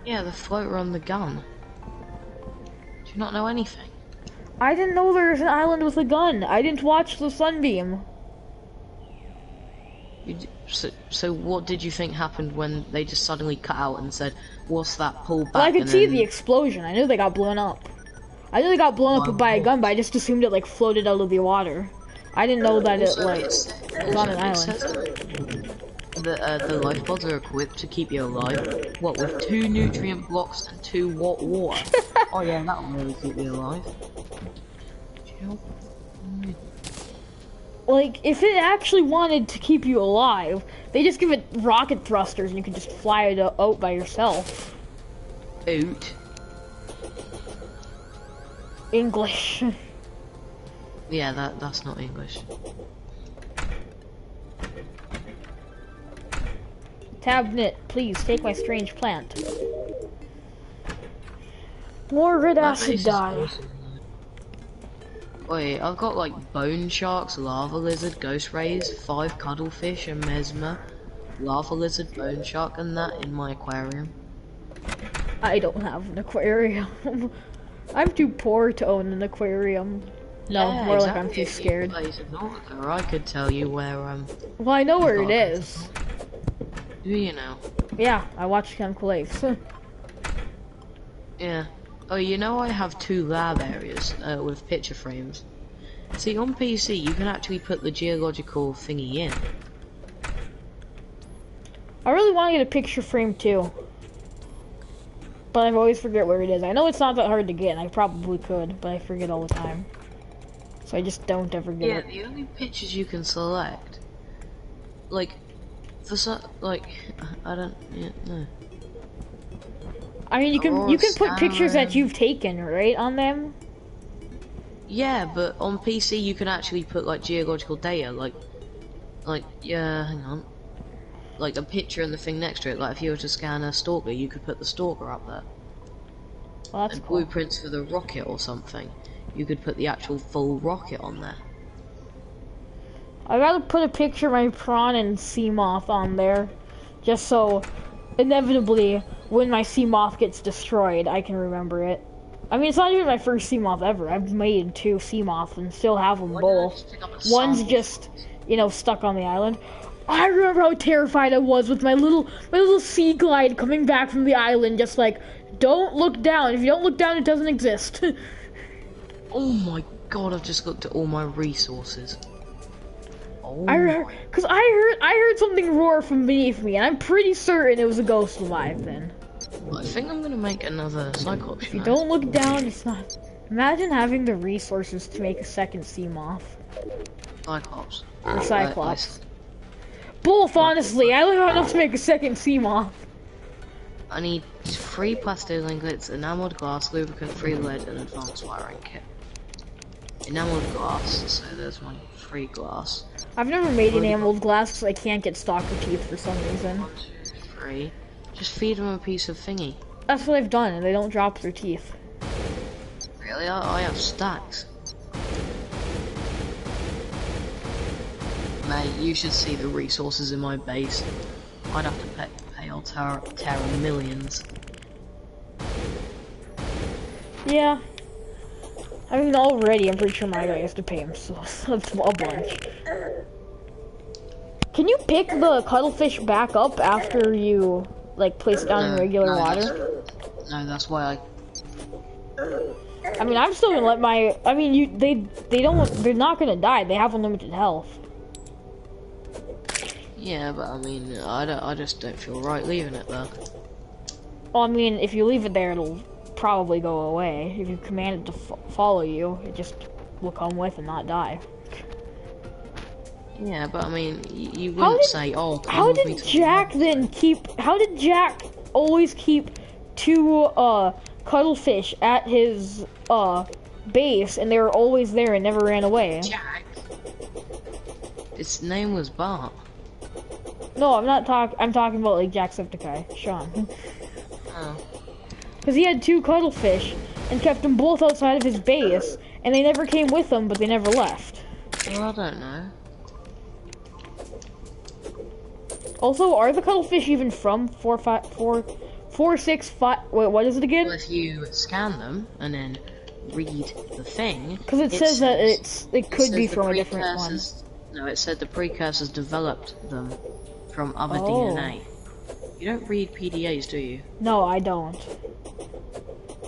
Yeah, the floater on the gun. Do you not know anything? I didn't know there was an island with a gun. I didn't watch the Sunbeam. So what did you think happened when they just suddenly cut out and said, "What's that? Pull back"? Well, I could and see then... the explosion. I knew they got blown up. I knew they got blown up by a gun, but I just assumed it like floated out of the water. I didn't know that it like was on an island. The life pods are equipped to keep you alive. What, with 2 nutrient blocks and 2 water? Oh yeah, that'll really keep you alive. Like, if it actually wanted to keep you alive, they just give it rocket thrusters and you can just fly it out by yourself. Out? English. Yeah, that's not English. Tabnet, please take my strange plant. More red acid dye. Wait, I've got like bone sharks, lava lizard, ghost rays, 5 cuttlefish, and mesmer, lava lizard, bone shark, and that in my aquarium. I don't have an aquarium. I'm too poor to own an aquarium. No, Yeah, more exactly. like I'm too scared. If you played Nautica, I could tell you where Well, I know where it is. Do you know? Yeah, I watched Chemical Apes. Yeah. Oh, you know I have 2 lab areas with picture frames. See, on PC you can actually put the geological thingy in. I really want to get a picture frame too. But I always forget where it is. I know it's not that hard to get, and I probably could, but I forget all the time. So I just don't ever get it. Yeah, the only pictures you can select, like, I don't, no. I mean, you can put pictures that you've taken, right, on them? Yeah, but on PC you can actually put like geological data, yeah, hang on, like a picture and the thing next to it. Like if you were to scan a stalker, you could put the stalker up there. Well, that's and cool. Blueprints for the rocket or something, you could put the actual full rocket on there. I'd rather put a picture of my prawn and sea moth on there, just so inevitably when my sea moth gets destroyed, I can remember it. I mean, it's not even my first sea moth ever. I've made 2 sea moths and still have them both. One's just, you know, stuck on the island. I remember how terrified I was with my little sea glide coming back from the island, just like, don't look down. If you don't look down, it doesn't exist. Oh my god, I've just looked at all my resources. Oh Cause I heard something roar from beneath me, and I'm pretty certain it was a ghost alive then. I think I'm gonna make another Cyclops. If you don't look down, it's not. Imagine having the resources to make a second sea moth. Cyclops. Or Cyclops. Both, honestly. I don't have enough to make a second sea moth. I need 3 plasto linklets, enameled glass, lubricant, 3 lead, and advanced wiring kit. Enameled glass, so there's my 3 glass. I've never made enameled glass because I can't get stalker teeth for some reason. 1, 2, 3. Just feed them a piece of thingy. That's what I've done, and they don't drop their teeth. Really? I have stacks. Mate, you should see the resources in my base. I'd have to pay old Terra millions. Yeah. I mean, already, I'm pretty sure my guy has to pay him so a bunch. Can you pick the cuttlefish back up after you, like, place it down in regular water? No, that's why I mean, I'm still gonna let my. I mean, they're not gonna die. They have unlimited health. Yeah, but I mean, I just don't feel right leaving it there. Well, I mean, if you leave it there, it'll probably go away. If you command it to follow you, it just will come with and not die. Yeah, but I mean, you wouldn't say, oh, how did Jack then keep? How did Jack always keep 2 cuttlefish at his base, and they were always there and never ran away? Jack. Its name was Bart. No, I'm not I'm talking about like Jacksepticeye, Sean. Oh. Because he had 2 cuttlefish and kept them both outside of his base, and they never came with him, but they never left. Well, I don't know. Also, are the cuttlefish even from 465? Wait, what is it again? Well, if you scan them and then read the thing, because it says that it could be from a different one. No, it said the precursors developed them. from other Oh. DNA. You don't read PDAs, do you? No, I don't.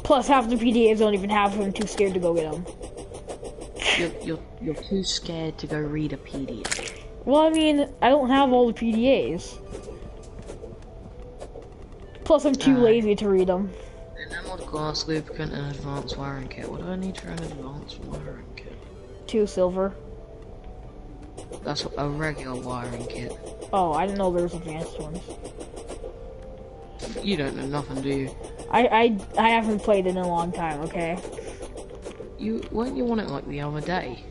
Plus, half the PDAs don't even have them. I'm too scared to go get them. You're too scared to go read a PDA. Well, I mean, I don't have all the PDAs. Plus, I'm too lazy to read them. Enameled glass, lubricant, and advanced wiring kit. What do I need for an advanced wiring kit? 2 silver. That's a regular wiring kit. Oh, I didn't know there was advanced ones. You don't know nothing, do you? I haven't played it in a long time, okay? Weren't you on it like the other day?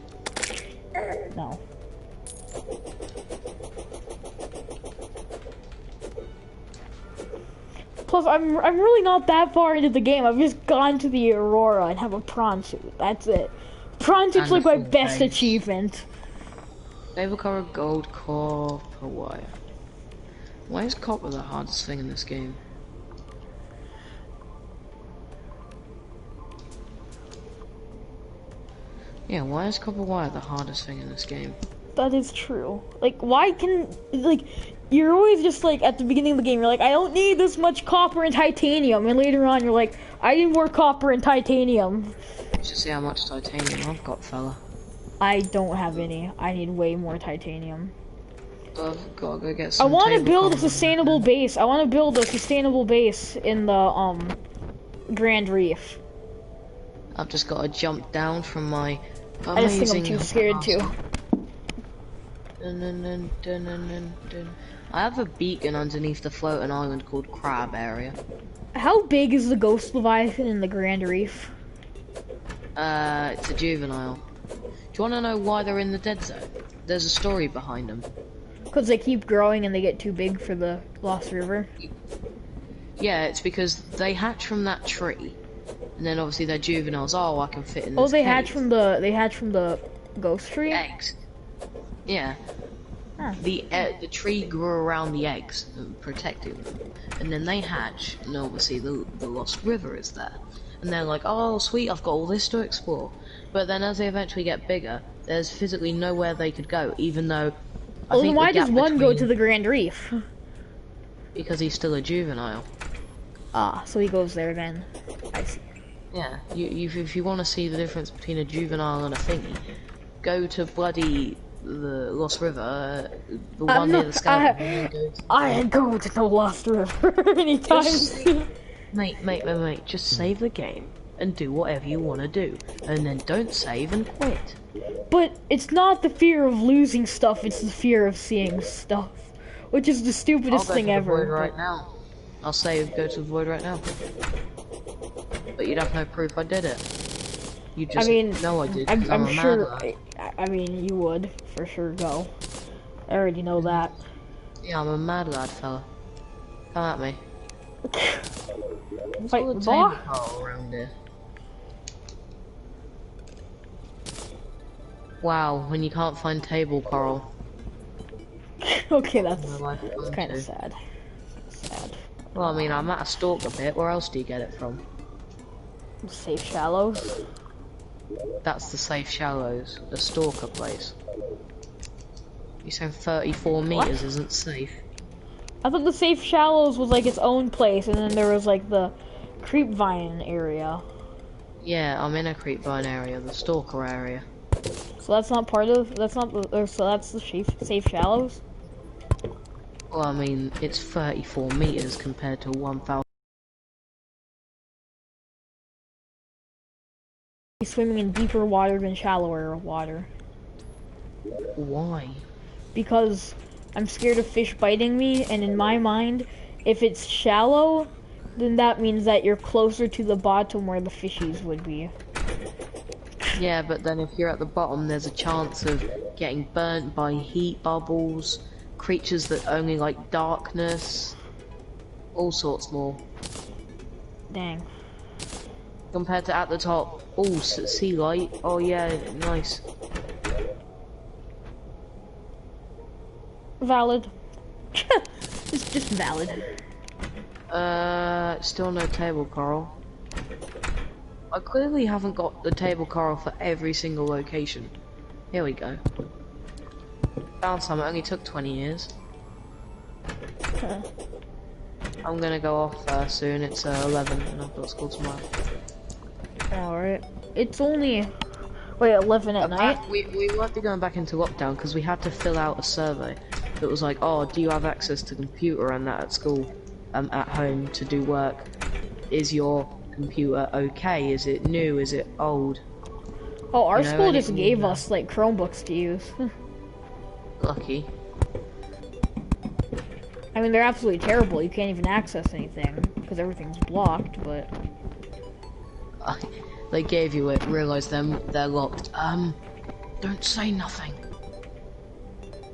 No. Plus, I'm really not that far into the game. I've just gone to the Aurora and have a prawn suit. That's it. Prawn suit's like my best achievement. Table cover, gold, copper wire. Why is copper the hardest thing in this game? Yeah, why is copper wire the hardest thing in this game? That is true. Like, why can, like, you're always just like, at the beginning of the game, you're like, I don't need this much copper and titanium. And later on, you're like, I need more copper and titanium. You should see how much titanium I've got, fella. I don't have any. I need way more titanium. I've got to go get some. I want to build a sustainable base. I want to build a sustainable base in the, Grand Reef. I've just got to jump down from my amazing I just think I'm too scared to. I have a beacon underneath the floating island called Crab Area. How big is the Ghost Leviathan in the Grand Reef? It's a juvenile. Do you want to know why they're in the dead zone? There's a story behind them. Because they keep growing and they get too big for the Lost River? Yeah, it's because they hatch from that tree. And then obviously they're juveniles. Oh, I can fit in this Oh, they cave. hatch from the ghost tree? Eggs. Yeah. Huh. The tree grew around the eggs, protecting them. And then they hatch, and obviously the Lost River is there. And they're like, oh sweet, I've got all this to explore. But then as they eventually get bigger, there's physically nowhere they could go, even though Well, then why does one go to the Grand Reef? Because he's still a juvenile. Ah, so he goes there then. I see. Yeah, if you want to see the difference between a juvenile and a thingy, go to bloody the Lost River, the one near the skeleton. I go to the Lost River anytime soon. Mate, just save the game and do whatever you want to do, and then don't save and quit. But it's not the fear of losing stuff; it's the fear of seeing stuff, which is the stupidest thing ever. I'll go to the void right now. I'll save, go to the void right now. But you'd have no proof I did it. You just know I did. I'm sure. I mean, you would for sure go. I already know that. Yeah, I'm a mad lad, fella. Come at me. Fight the ball around here. Wow, when you can't find table coral. Okay, that's kind of sad. Sad. Well, I mean, I'm at a stalker pit. Where else do you get it from? Safe shallows. That's the safe shallows, the stalker place. You saying 34 meters isn't safe? I thought the safe shallows was like its own place, and then there was like the creepvine area. Yeah, I'm in a creepvine area, the stalker area. So that's not part of. That's not. So that's the safe shallows. Well, I mean, it's 34 meters compared to 1,000. Swimming in deeper water than shallower water. Why? Because I'm scared of fish biting me, and in my mind, if it's shallow, then that means that you're closer to the bottom where the fishies would be. Yeah, but then if you're at the bottom, there's a chance of getting burnt by heat bubbles, creatures that only like darkness, all sorts more. Dang. Compared to at the top, oh, sea light, oh yeah, nice. Valid. It's just valid. Still no table coral. I clearly haven't got the table coral for every single location. Here we go. Found some, it only took 20 years. I'm gonna go off soon. It's 11 and I've got school tomorrow. Alright. It's only... Wait, 11 at night? We might be going back into lockdown because we had to fill out a survey that was like, oh, do you have access to computer and that at school, at home to do work? Is your computer okay? Is it new? Is it old? Oh, our school just gave us, like, Chromebooks to use. Lucky. I mean, they're absolutely terrible. You can't even access anything because everything's blocked, but... They gave you it, realised they're locked. Don't say nothing.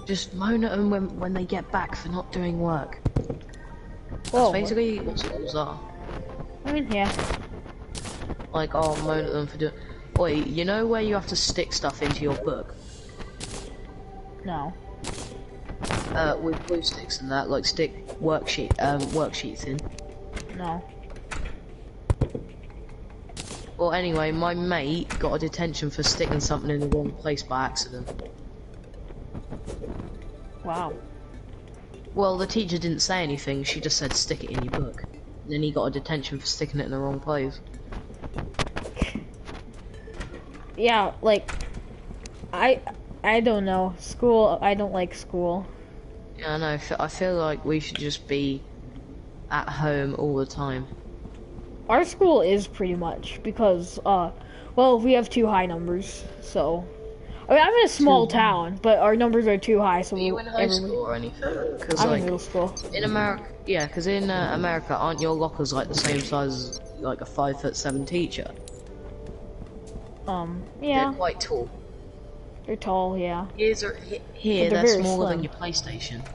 Just moan at them when they get back for not doing work. That's basically what schools are. I mean, yeah. Like, oh, moan at them for doing... Wait, you know where you have to stick stuff into your book? No. With glue sticks and that, like stick worksheets in. No. Well, anyway, my mate got a detention for sticking something in the wrong place by accident. Wow. Well, the teacher didn't say anything, she just said stick it in your book. And then he got a detention for sticking it in the wrong place. Yeah, like, I don't know. School, I don't like school. Yeah, I know, I feel like we should just be at home all the time. Our school is pretty much, because, well, we have too high numbers, so... I mean, I'm in a small town, but our numbers are too high, so... Are you in high school or anything? Cause, I'm like, in middle school. In America, yeah, because in America, aren't your lockers, like, the same size as, like, a 5'7" teacher? Yeah. They're quite tall. They're tall, yeah. Here, But they're very smaller slim. than your PlayStation.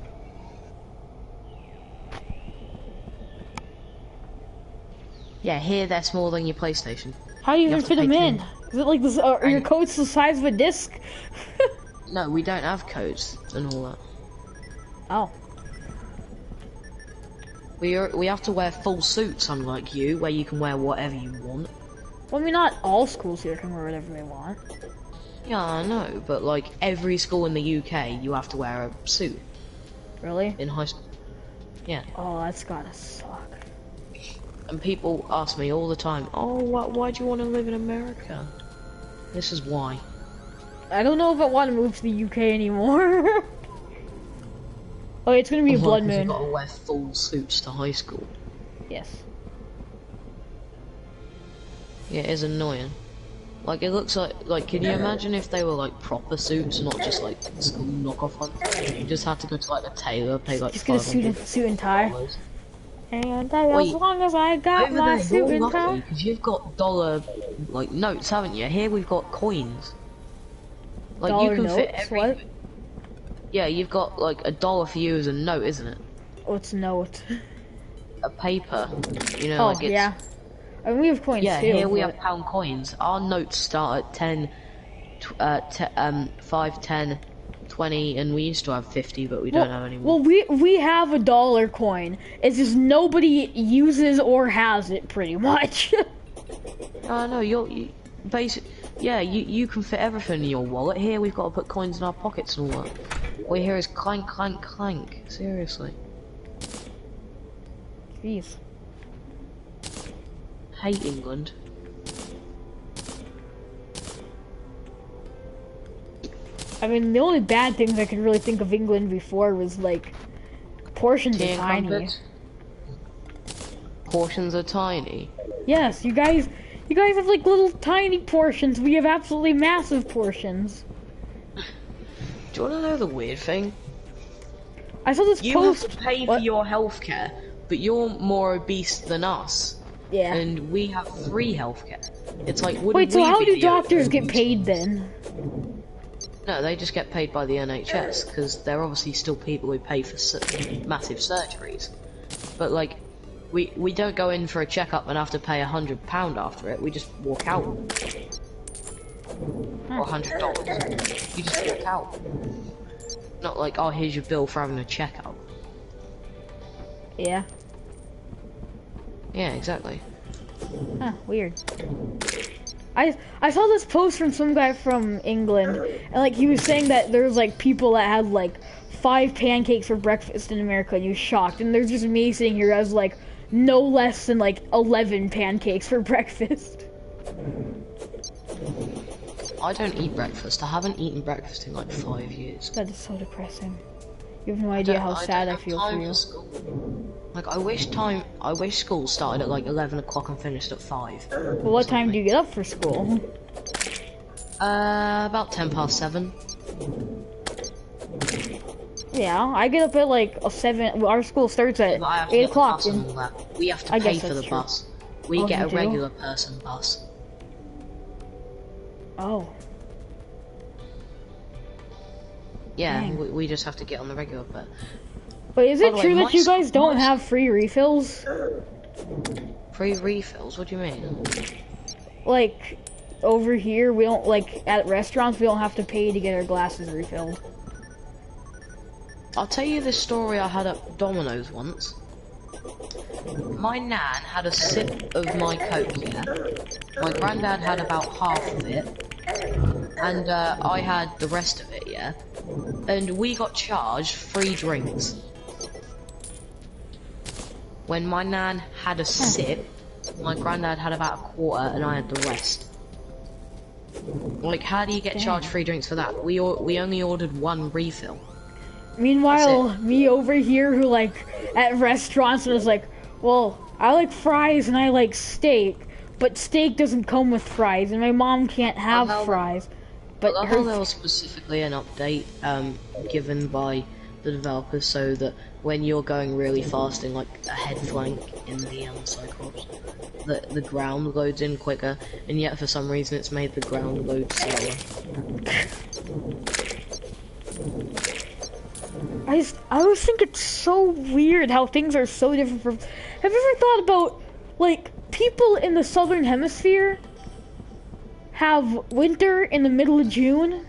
Yeah, here they're smaller than your PlayStation. How do you even have to fit them pay in? $10. Is it like this? Are your coats the size of a disc? No, we don't have coats and all that. Oh. We have to wear full suits, unlike you, where you can wear whatever you want. Well, I mean, not all schools here can wear whatever they want. Yeah, I know, but like every school in the UK, you have to wear a suit Really? in high school. Yeah. Oh, that's gotta suck. And people ask me all the time, oh, why do you want to live in America? This is why. I don't know if I want to move to the UK anymore. Oh, it's gonna be a blood moon. You've got to wear full suits to high school. Yes. Yeah, it is annoying. Like, it looks like, can you imagine if they were, like, proper suits, not just, like, school knockoff ones? You just had to go to, like, a tailor, pay, like, Just get a suit and tie. And as long as I got over my there, suit you're and lucky, tie. because you've got dollar, like, notes, haven't you? Here we've got coins. Like, Dollar you can fit notes? every... What? Yeah, you've got, like, $1 for you as a note, isn't it? What's note? A paper. You know, Oh, like, it's... yeah. I mean, we have coins Yeah, too. here we but- have pound coins. Our notes start at 10, 5, 10, 20, and we used to have 50, but we don't have anymore. Well, we have a dollar coin. It's just nobody uses or has it, pretty much. No, you basic. Yeah, you can fit everything in your wallet. Here we've got to put coins in our pockets and all that. All you hear is clank, clank, clank. Seriously. Jeez. Hate England. I mean, the only bad things I could really think of England before was like portions Tea are and tiny. crumpets? Portions are tiny. Yes, you guys have like little tiny portions. We have absolutely massive portions. Do you want to know the weird thing? I saw this You post. have to pay for What? your healthcare, but you're more obese than us. Yeah. And we have free healthcare. It's like, wouldn't Wait, so we how be do the doctors only get paid then? No, they just get paid by the NHS because they're obviously still people who pay for massive surgeries. But like, we don't go in for a checkup and have to pay £100 after it. We just walk out, or $100. You just walk out. Not like, oh, here's your bill for having a checkup. Yeah. Yeah, exactly. Huh, weird. I saw this post from some guy from England, and like he was saying that there's like people that had like 5 pancakes for breakfast in America, and you're shocked. And there's just me sitting here as like no less than like 11 pancakes for breakfast. I don't eat breakfast. I haven't eaten breakfast in like 5 years. That is so depressing. You have no idea how sad I feel for you. Like, I wish school started at like 11 o'clock and finished at 5. Well, what time do you get up for school? About 7:10. Yeah, I get up at like 7. Our school starts at 8 o'clock. We have to pay for the bus. We get a regular person bus. Oh. Yeah, we just have to get on the regular bus. But is it true that you guys don't have free refills? Free refills? What do you mean? Like, over here, we don't, like, at restaurants, we don't have to pay to get our glasses refilled. I'll tell you this story I had at Domino's once. My nan had a sip of my Coke, yeah? My granddad had about half of it. And I had the rest of it, yeah? And we got charged 3 drinks. When my nan had a sip, my granddad had about a quarter and I had the rest. Like, how do you get charged 3 drinks for that? We only ordered 1 refill. Meanwhile, me over here who, like, at restaurants was like, well, I like fries and I like steak, but steak doesn't come with fries, and my mom can't have fries. But there was specifically an update given by the developers so that when you're going really fast in like a head flank in the Cyclops, the ground loads in quicker, and yet for some reason it's made the ground load slower. I always think it's so weird how things are so different from... Have you ever thought about, like, people in the southern hemisphere have winter in the middle of June?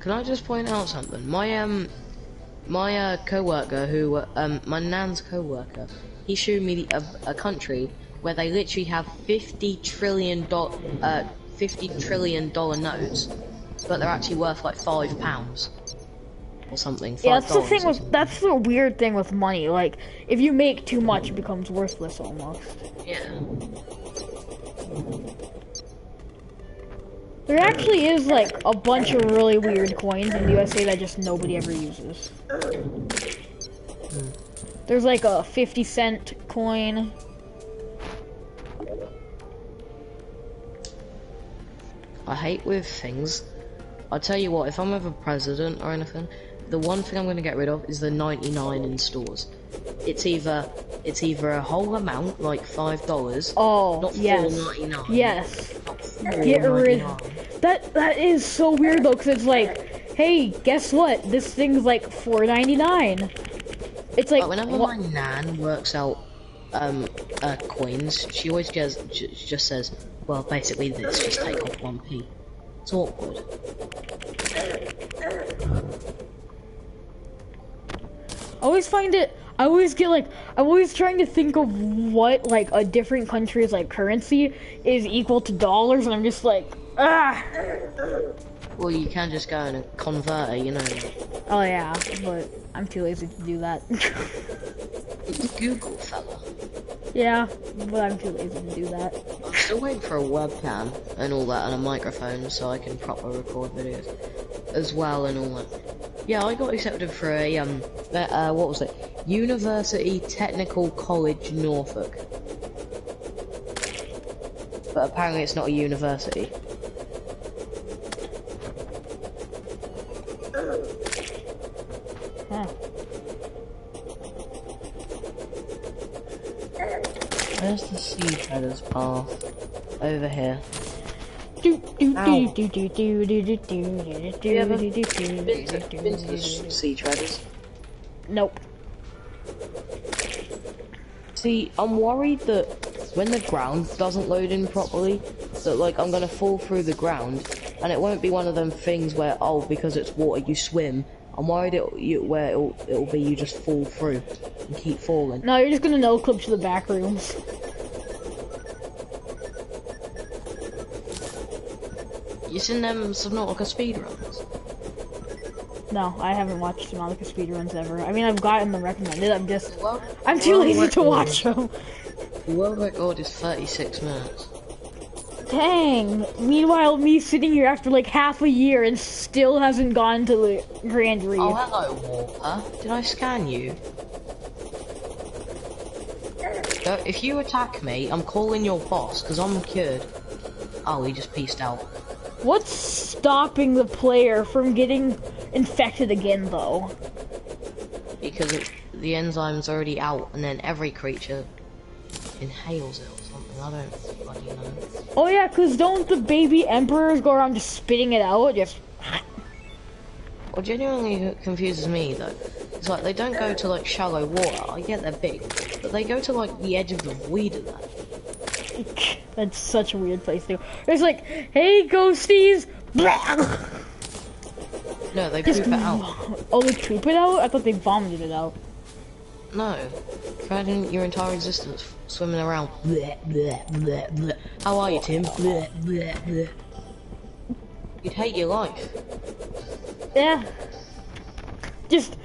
Can I just point out something? My co-worker who, my nan's co-worker, he showed me a country where they literally have $50 trillion notes, but they're actually worth like £5. Or something. Yeah, that's the thing with that's the weird thing with money. Like, if you make too much, it becomes worthless almost. Yeah. There actually is like a bunch of really weird coins in the USA that just nobody ever uses. There's like a 50-cent coin. I hate with things. I'll tell you what, if I'm ever president or anything, the one thing I'm going to get rid of is the 99 in stores. It's either a whole amount, like $5. Oh, not yes. $4.99. Yes. Get rid. That is so weird though, because it's like, hey, guess what? This thing's like $4.99. It's like. But whenever my nan works out coins, she always just says, well, basically this, just take off 1p. It's awkward. I always find it, I always get like, I'm always trying to think of what like a different country's like currency is equal to dollars, and I'm just like, ah. Well, you can just go and convert it, you know. Oh yeah, but I'm too lazy to do that. It's Google, fella. Yeah, but I'm too lazy to do that. I'm still waiting for a webcam and all that, and a microphone so I can properly record videos as well and all that. Yeah, I got accepted for a what was it? University Technical College Norfolk. But apparently it's not a university. Huh. Where's the seed headers path? Over here. Been to the sea treaders? Nope. See, I'm worried that when the ground doesn't load in properly, that like I'm gonna fall through the ground, and it won't be one of them things where, oh, because it's water you swim. I'm worried it'll be you just fall through and keep falling. No, you're just gonna no clip to the back rooms. You seen them Subnautica speedruns? No, I haven't watched Subnautica speedruns ever. I mean, I've gotten them recommended. Well, I'm too lazy to watch them. The world record is 36 minutes. Dang. Meanwhile, me sitting here after like half a year and still hasn't gone to the Grand Reef. Oh, hello, Walker. Did I scan you? If you attack me, I'm calling your boss, because I'm cured. Oh, he just peaced out. What's stopping the player from getting infected again, though? Because the enzyme's already out, and then every creature inhales it or something. I don't bloody know. Oh yeah, because don't the baby emperors go around just spitting it out? Just... What genuinely confuses me, though, is like, they don't go to, like, shallow water. I get they're big, but they go to, like, the edge of the void and that. That's such a weird place to go. It's like, hey, ghosties! No, they poop it out. Oh, they poop it out? I thought they vomited it out. No. Imagine your entire existence swimming around. Bleh, bleh, bleh, bleh. How are you, Tim? Bleh, bleh, bleh. You'd hate your life. Yeah. Just...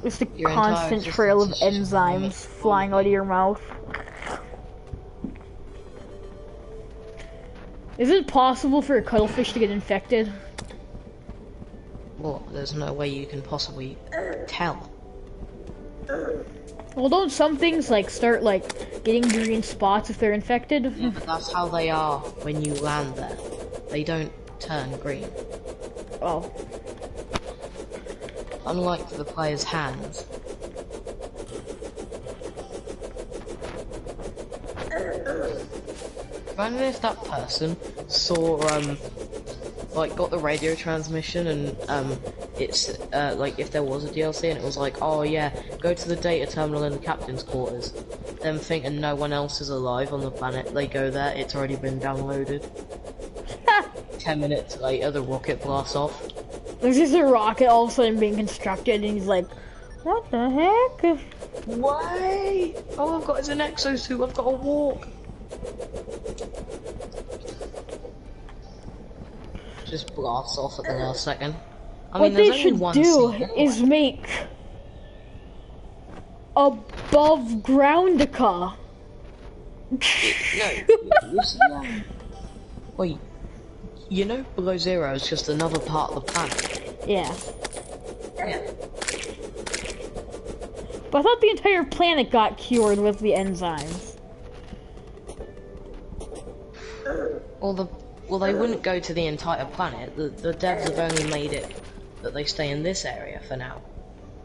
It's the Your constant trail of enzymes flying out of your mouth. Is it possible for a cuttlefish to get infected? Well, there's no way you can possibly tell. Well, don't some things like start like getting green spots if they're infected? Yeah, but that's how they are when you land there. They don't turn green. Oh. Unlike the player's hands. Imagine if that person saw, like, got the radio transmission and, it's, like, if there was a DLC and it was like, oh yeah, go to the data terminal in the captain's quarters. Them thinking no one else is alive on the planet, they go there, it's already been downloaded. 10 minutes later, the rocket blasts off. There's just a rocket all of a sudden being constructed and he's like, what the heck? Why? All I've got is an exosuit, I've got to walk. Just blasts off at the last second. I mean, What they there's only should one do scene is make above groundica. No, you see, wait, you know below zero is just another part of the planet. Yeah. Yeah. But I thought the entire planet got cured with the enzymes. Well, they wouldn't go to the entire planet. The devs have only made it that they stay in this area for now.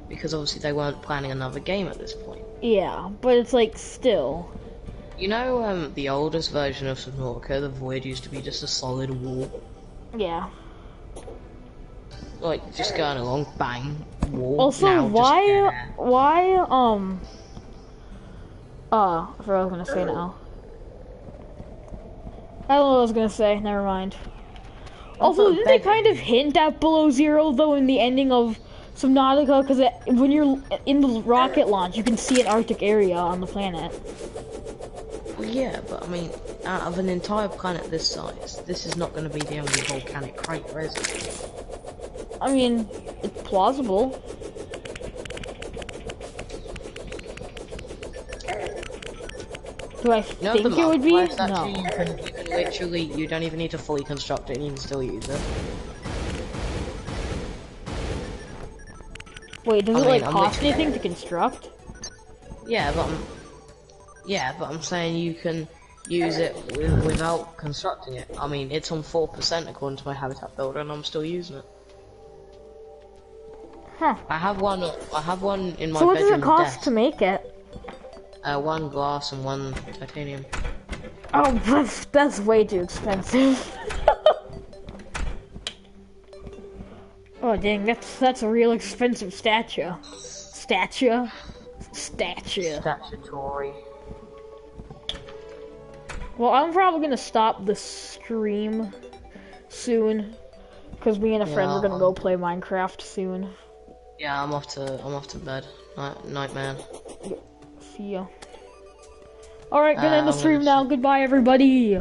Because obviously they weren't planning another game at this point. Yeah, but it's like still. You know, the oldest version of Subnautica, the void used to be just a solid wall. Yeah. Like, just going along, bang, wall. Also, now why, just I forgot what I was gonna say now. I don't know what I was gonna say, never mind. Also, didn't they kind of hint at below zero, though, in the ending of Subnautica? Because when you're in the rocket launch, you can see an Arctic area on the planet. Well, yeah, but I mean, out of an entire planet this size, this is not going to be the only volcanic crater, is it? I mean, it's plausible. Do I think it would be? No. You can literally, you don't even need to fully construct it and you can still use it. Wait, does it like cost anything to construct? Yeah, but I'm saying you can use it without constructing it. I mean, it's on 4% according to my habitat builder and I'm still using it. Huh. I have one in my bedroom. So what does it cost to make it? 1 glass and 1 titanium. Oh, that's way too expensive. Oh dang, that's a real expensive statue. Statue. Statutory. Well, I'm probably gonna stop the stream soon, cause me and a friend are gonna go play Minecraft soon. Yeah, I'm off to bed. Night man. See ya. Alright, gonna end the stream now. Goodbye, everybody.